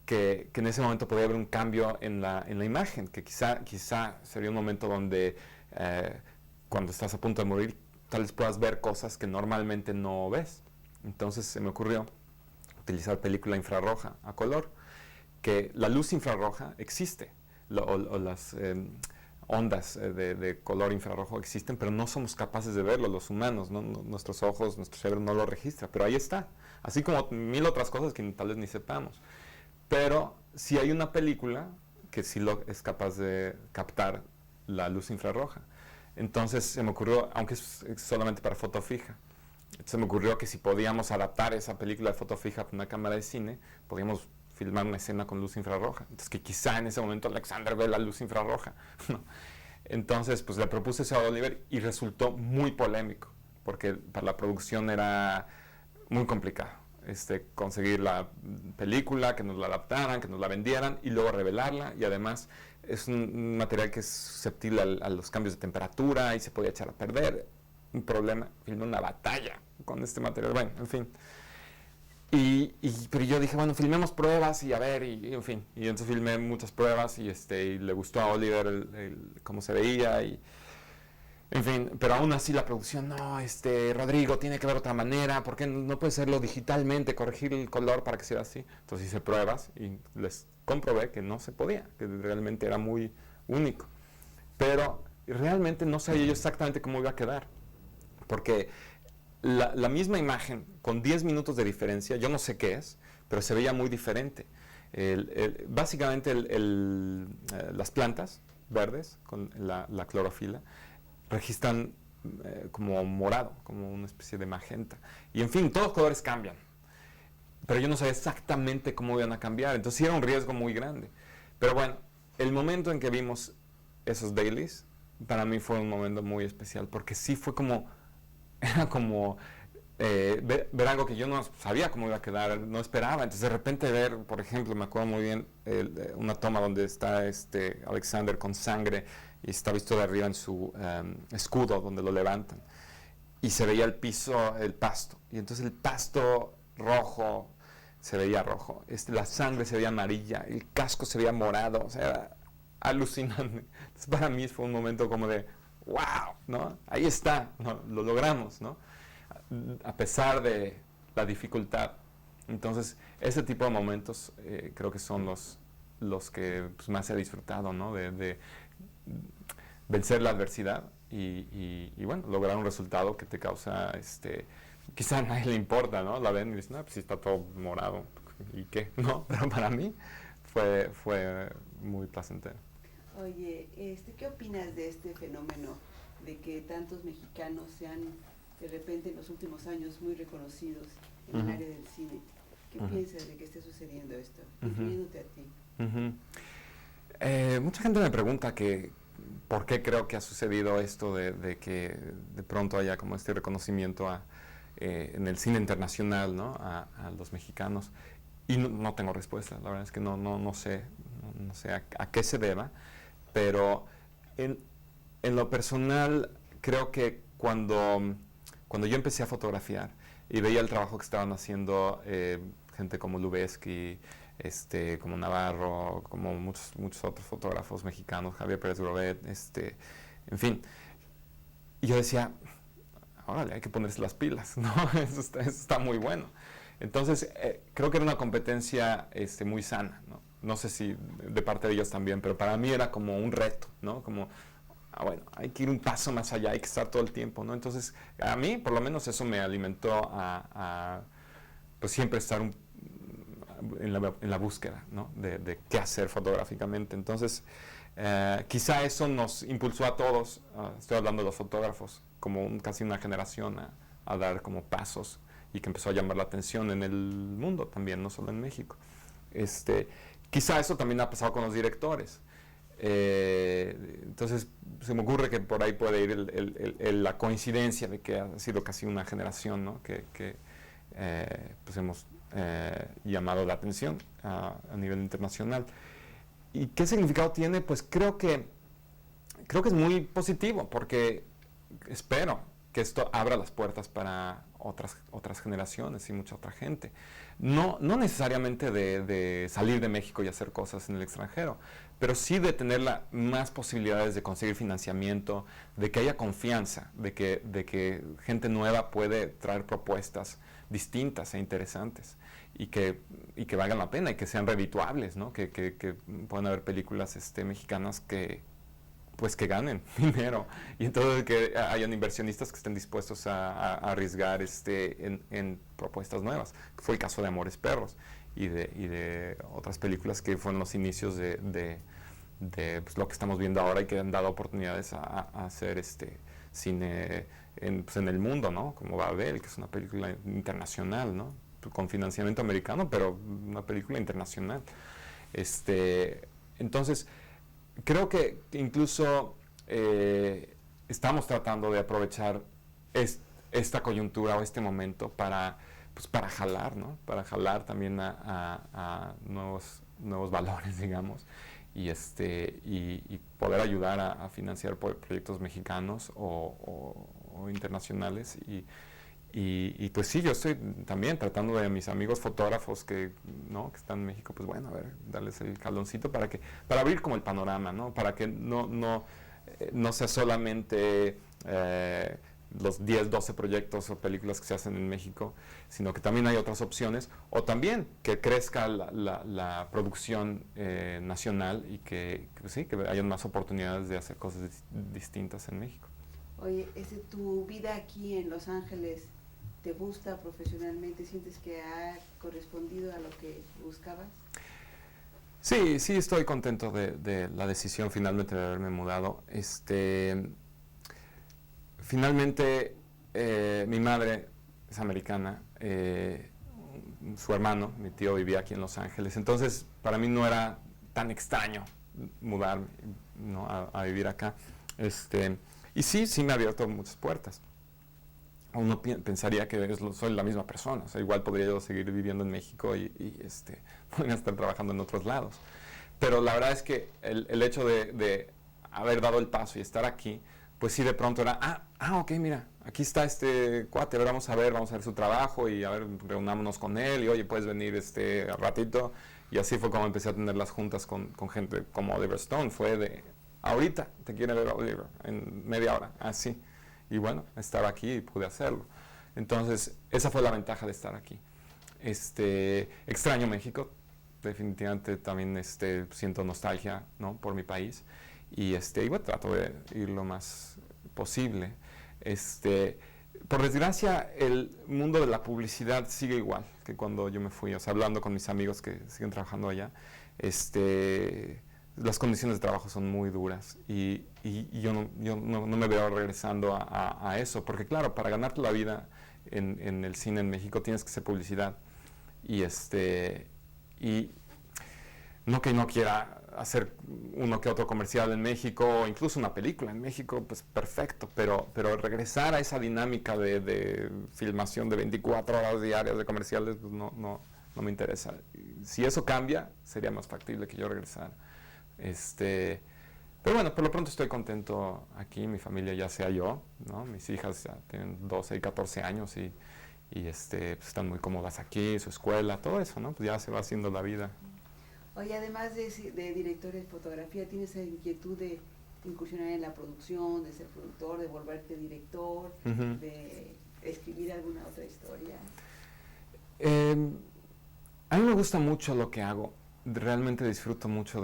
que en ese momento podía haber un cambio en la imagen, que quizá sería un momento donde cuando estás a punto de morir tal vez puedas ver cosas que normalmente no ves. Entonces se me ocurrió utilizar película infrarroja a color, que la luz infrarroja existe, o las ondas de color infrarrojo existen, pero no somos capaces de verlo los humanos, nuestros ojos, nuestro cerebro no lo registra, pero ahí está, así como mil otras cosas que tal vez ni sepamos. Pero si hay una película que sí es capaz de captar la luz infrarroja. Entonces se me ocurrió, aunque es solamente para foto fija, se me ocurrió que si podíamos adaptar esa película de foto fija con una cámara de cine, podíamos filmar una escena con luz infrarroja. Entonces que quizá en ese momento Alexander ve la luz infrarroja. Entonces pues le propuse eso a Oliver y resultó muy polémico, porque para la producción era muy complicado. Conseguir la película, que nos la adaptaran, que nos la vendieran y luego revelarla, y además es un material que es susceptible a los cambios de temperatura y se podía echar a perder. Un problema, filmé una batalla con este material, bueno, en fin. Pero yo dije, bueno, filmemos pruebas y a ver, y en fin. Y entonces filmé muchas pruebas y le gustó a Oliver cómo se veía en fin, pero aún así la producción, no, Rodrigo, tiene que ver otra manera, ¿por qué no puede hacerlo digitalmente, corregir el color para que sea así? Entonces hice pruebas y les comprobé que no se podía, que realmente era muy único. Pero realmente no sabía yo exactamente cómo iba a quedar, porque la misma imagen con 10 minutos de diferencia, yo no sé qué es, pero se veía muy diferente. Básicamente las plantas verdes con la clorofila registran como morado, como una especie de magenta. Y en fin, todos los colores cambian. Pero yo no sabía exactamente cómo iban a cambiar, entonces sí era un riesgo muy grande. Pero bueno, el momento en que vimos esos dailies, para mí fue un momento muy especial, porque sí fue como, era como ver algo que yo no sabía cómo iba a quedar, no esperaba. Entonces de repente ver, por ejemplo, me acuerdo muy bien, una toma donde está Alexander con sangre y está visto de arriba en su escudo, donde lo levantan. Y se veía el piso, el pasto. Y entonces el pasto rojo se veía rojo, la sangre se veía amarilla, el casco se veía morado, o sea, era alucinante. Entonces para mí fue un momento como de, wow, ¿no? Ahí está, ¿no? Lo logramos, ¿no? A pesar de la dificultad. Entonces, ese tipo de momentos creo que son los que pues, más he disfrutado, ¿no? De vencer la adversidad y bueno, lograr un resultado que te causa, quizá a nadie le importa, ¿no? La ven y dicen, no, pues sí está todo morado, ¿y qué? No, pero para mí fue muy placentero. Oye, ¿qué opinas de este fenómeno de que tantos mexicanos sean de repente en los últimos años muy reconocidos en el área del cine? ¿Qué piensas de que esté sucediendo esto, incluyéndote a ti? Mucha gente me pregunta que por qué creo que ha sucedido esto de que de pronto haya como este reconocimiento en el cine internacional, ¿no? a los mexicanos. Y no tengo respuesta, la verdad es que no sé a qué se deba, pero en lo personal creo que cuando yo empecé a fotografiar y veía el trabajo que estaban haciendo gente como Lubezki, como Navarro, como muchos otros fotógrafos mexicanos, Javier Pérez Grobet, en fin, y yo decía, órale, hay que ponerse las pilas, ¿no? Eso está muy bueno. Entonces, creo que era una competencia muy sana, ¿no? No sé si de parte de ellos también, pero para mí era como un reto, ¿no? Como, bueno, hay que ir un paso más allá, hay que estar todo el tiempo, ¿no? Entonces, a mí, por lo menos, eso me alimentó pues siempre estar en la búsqueda, ¿no? de qué hacer fotográficamente. Entonces, quizá eso nos impulsó a todos, estoy hablando de los fotógrafos, como casi una generación a dar como pasos y que empezó a llamar la atención en el mundo también, no solo en México. Quizá eso también ha pasado con los directores. Entonces se me ocurre que por ahí puede ir la coincidencia de que ha sido casi una generación, ¿no? que pues hemos llamado la atención a nivel internacional. ¿Y qué significado tiene? Pues creo que es muy positivo, porque espero que esto abra las puertas para otras generaciones y mucha otra gente. No necesariamente de salir de México y hacer cosas en el extranjero, pero sí de tener más posibilidades de conseguir financiamiento, de que haya confianza, de que gente nueva puede traer propuestas distintas e interesantes y que valgan la pena y que sean redituables, ¿no? Que puedan haber películas mexicanas que ganen dinero y entonces que hayan inversionistas que estén dispuestos a arriesgar en propuestas nuevas. Fue el caso de Amores Perros y de otras películas que fueron los inicios de pues, lo que estamos viendo ahora y que han dado oportunidades a hacer cine en el mundo, ¿no? Como Babel, que es una película internacional, ¿no? Con financiamiento americano, pero una película internacional. Entonces, creo que incluso estamos tratando de aprovechar esta coyuntura o este momento para jalar, ¿no? Para jalar también a nuevos valores, digamos, y poder ayudar a financiar proyectos mexicanos o internacionales. Y pues sí, yo estoy también tratando de mis amigos fotógrafos que están en México, pues bueno, a ver, darles el jaloncito para abrir como el panorama, ¿no? Para que no sea solamente los 10, 12 proyectos o películas que se hacen en México, sino que también hay otras opciones, o también que crezca la producción nacional y que hayan más oportunidades de hacer cosas distintas en México. Oye, tu vida aquí en Los Ángeles te gusta profesionalmente? ¿Sientes que ha correspondido a lo que buscabas? Sí, sí estoy contento de la decisión finalmente de haberme mudado. Finalmente, mi madre es americana, su hermano, mi tío, vivía aquí en Los Ángeles, entonces para mí no era tan extraño mudarme, ¿no? a vivir acá. Y sí me ha abierto muchas puertas. Uno pensaría que soy la misma persona, o sea, igual podría yo seguir viviendo en México y podría estar trabajando en otros lados. Pero la verdad es que el hecho de haber dado el paso y estar aquí, pues sí de pronto era, ok, mira, aquí está este cuate, a ver, vamos a ver su trabajo y a ver, reunámonos con él y oye, puedes venir al ratito. Y así fue como empecé a tener las juntas con gente como Oliver Stone, fue de, ahorita te quiere ver Oliver, en media hora, así. Y bueno, estaba aquí y pude hacerlo. Entonces, esa fue la ventaja de estar aquí. Extraño México, definitivamente también siento nostalgia, ¿no? Por mi país. Y bueno, trato de ir lo más posible. Por desgracia, el mundo de la publicidad sigue igual que cuando yo me fui. O sea, hablando con mis amigos que siguen trabajando allá, las condiciones de trabajo son muy duras y yo no me veo regresando a eso, porque claro, para ganarte la vida en el cine en México tienes que hacer publicidad y no que no quiera hacer uno que otro comercial en México o incluso una película en México, pues perfecto, pero regresar a esa dinámica de filmación de 24 horas diarias de comerciales, pues no me interesa. Si eso cambia, sería más factible que yo regresara. Pero bueno, por lo pronto estoy contento aquí, mi familia ya sea yo, ¿no? Mis hijas ya tienen 12 y 14 años y pues están muy cómodas aquí, su escuela, todo eso, ¿no? Pues ya se va haciendo la vida. Oye, además de director de fotografía, ¿tienes esa inquietud de incursionar en la producción, de ser productor, de volverte director, de escribir alguna otra historia? A mí me gusta mucho lo que hago. Realmente disfruto mucho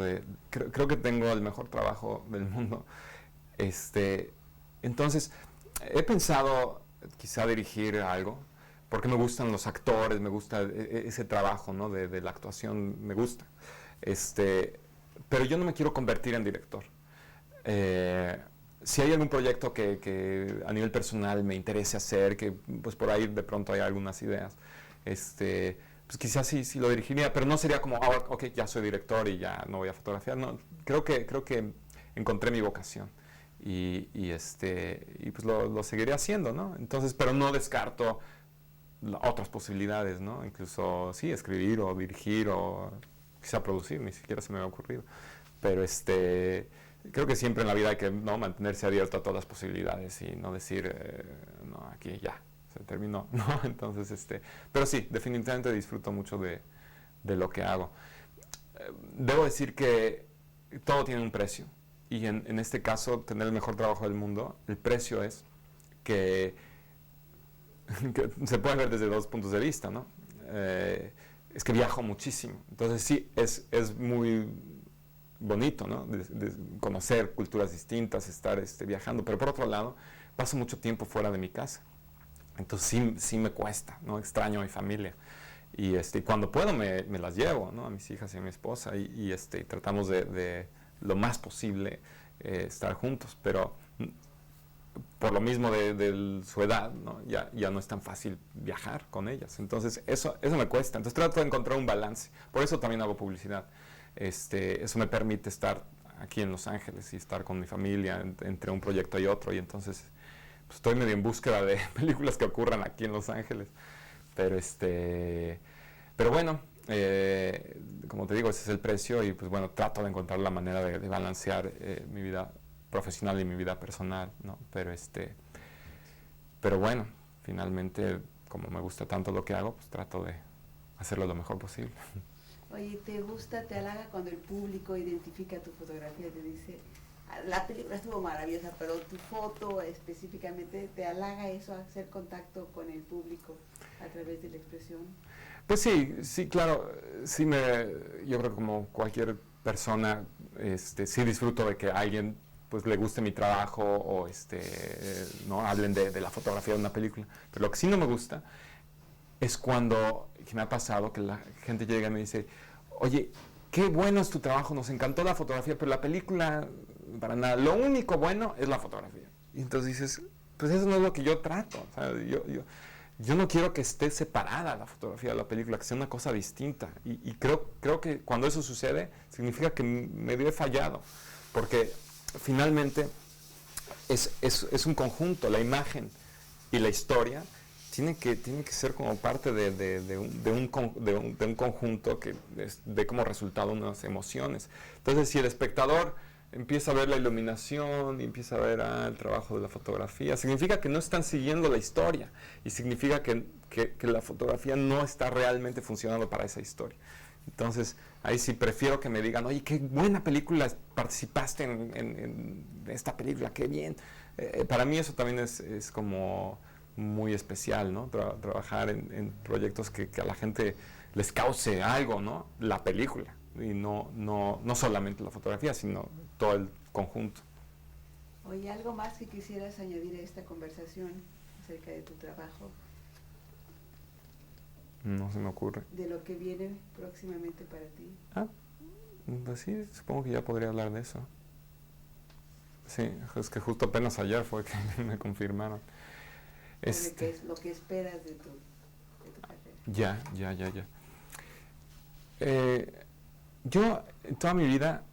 creo que tengo el mejor trabajo del mundo. Entonces, he pensado quizá dirigir algo, porque me gustan los actores, me gusta ese trabajo, ¿no? de la actuación, me gusta. Pero yo no me quiero convertir en director. Si hay algún proyecto que a nivel personal me interese hacer, que pues por ahí de pronto hay algunas ideas, pues quizás sí lo dirigiría, pero no sería como, ok, ya soy director y ya no voy a fotografiar. No, creo que encontré mi vocación y pues lo seguiré haciendo, ¿no? Entonces, pero no descarto otras posibilidades, ¿no? Incluso, sí, escribir o dirigir o quizá producir, ni siquiera se me ha ocurrido. Pero creo que siempre en la vida hay que, ¿no? mantenerse abierto a todas las posibilidades y no decir, no, aquí ya se terminó, ¿no? Entonces, pero sí, definitivamente disfruto mucho de lo que hago. Debo decir que todo tiene un precio y en este caso, tener el mejor trabajo del mundo, el precio es que se puede ver desde dos puntos de vista, ¿no? Es que viajo muchísimo, entonces sí, es muy bonito, ¿no? De conocer culturas distintas, estar viajando, pero por otro lado, paso mucho tiempo fuera de mi casa. Entonces sí me cuesta, ¿no? Extraño a mi familia. Y cuando puedo me las llevo, ¿no? A mis hijas y a mi esposa y tratamos de lo más posible estar juntos. Pero por lo mismo de su edad, ¿no? Ya no es tan fácil viajar con ellas. Entonces eso me cuesta. Entonces trato de encontrar un balance. Por eso también hago publicidad. Eso me permite estar aquí en Los Ángeles y estar con mi familia entre un proyecto y otro. Y entonces pues estoy medio en búsqueda de películas que ocurran aquí en Los Ángeles, pero bueno, como te digo, ese es el precio y pues bueno, trato de encontrar la manera de balancear mi vida profesional y mi vida personal, ¿no? Pero bueno, finalmente, como me gusta tanto lo que hago, pues trato de hacerlo lo mejor posible. Oye, te halaga cuando el público identifica tu fotografía, te dice, la película estuvo maravillosa, pero tu foto específicamente, ¿te halaga eso, hacer contacto con el público a través de la expresión? Pues sí, claro, yo creo que como cualquier persona, sí disfruto de que alguien pues le guste mi trabajo o no hablen de la fotografía de una película. Pero lo que sí no me gusta es cuando, que me ha pasado, que la gente llega y me dice, oye, qué bueno es tu trabajo, nos encantó la fotografía, pero la película, para nada, lo único bueno es la fotografía. Y entonces dices, pues eso no es lo que yo trato, o sea, yo no quiero que esté separada la fotografía de la película, que sea una cosa distinta. Y creo que cuando eso sucede, significa que medio he fallado, porque finalmente es un conjunto, la imagen y la historia tiene que ser como parte de un conjunto que dé como resultado unas emociones. Entonces, si el espectador empieza a ver la iluminación y empieza a ver el trabajo de la fotografía, significa que no están siguiendo la historia y significa que la fotografía no está realmente funcionando para esa historia. Entonces, ahí sí prefiero que me digan, oye, qué buena película, participaste en esta película, qué bien. Para mí eso también es como muy especial, ¿no? Trabajar en proyectos que a la gente les cause algo, ¿no? La película, y no solamente la fotografía, sino todo el conjunto. Oye, ¿algo más que quisieras añadir a esta conversación acerca de tu trabajo? No se me ocurre. De lo que viene próximamente para ti. Pues sí, supongo que ya podría hablar de eso. Sí, es que justo apenas ayer fue que me confirmaron. ¿Qué es lo que esperas de tu carrera? Ya. Yo en toda mi vida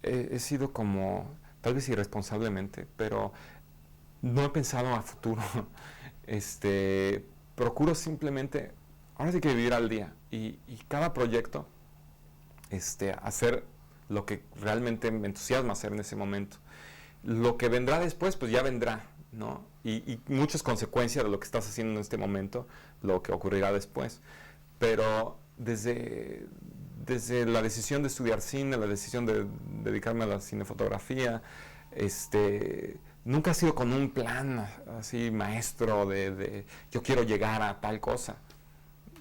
he sido como, tal vez irresponsablemente, pero no he pensado a futuro. Procuro simplemente, ahora sí que vivir al día y cada proyecto, hacer lo que realmente me entusiasma hacer en ese momento. Lo que vendrá después, pues ya vendrá, ¿no? Y muchas consecuencias de lo que estás haciendo en este momento, lo que ocurrirá después. Pero desde la decisión de estudiar cine, la decisión de dedicarme a la cinefotografía, nunca ha sido con un plan así maestro de yo quiero llegar a tal cosa.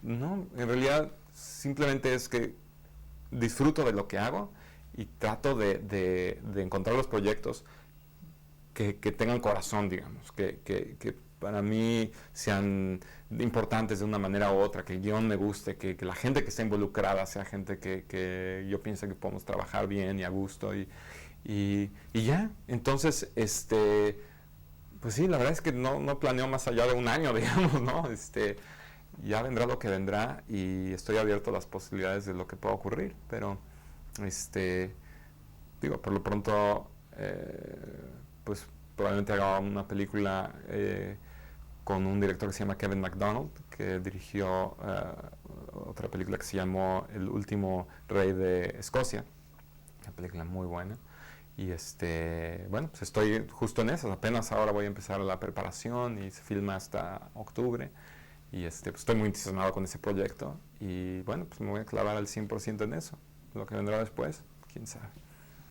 No, en realidad simplemente es que disfruto de lo que hago y trato de encontrar los proyectos que tengan corazón, digamos, que para mí sean importantes de una manera u otra, que el guión me guste, que la gente que está involucrada sea gente que yo pienso que podemos trabajar bien y a gusto y ya. Entonces, pues sí, la verdad es que no planeo más allá de un año, digamos, ¿no? Ya vendrá lo que vendrá y estoy abierto a las posibilidades de lo que pueda ocurrir, pero digo, por lo pronto pues probablemente haga una película con un director que se llama Kevin MacDonald, que dirigió otra película que se llamó El último rey de Escocia, una película muy buena. Y bueno, pues estoy justo en eso, apenas ahora voy a empezar la preparación y se filma hasta octubre. Y pues estoy muy entusiasmado con ese proyecto y bueno, pues me voy a clavar al 100% en eso. Lo que vendrá después, quién sabe.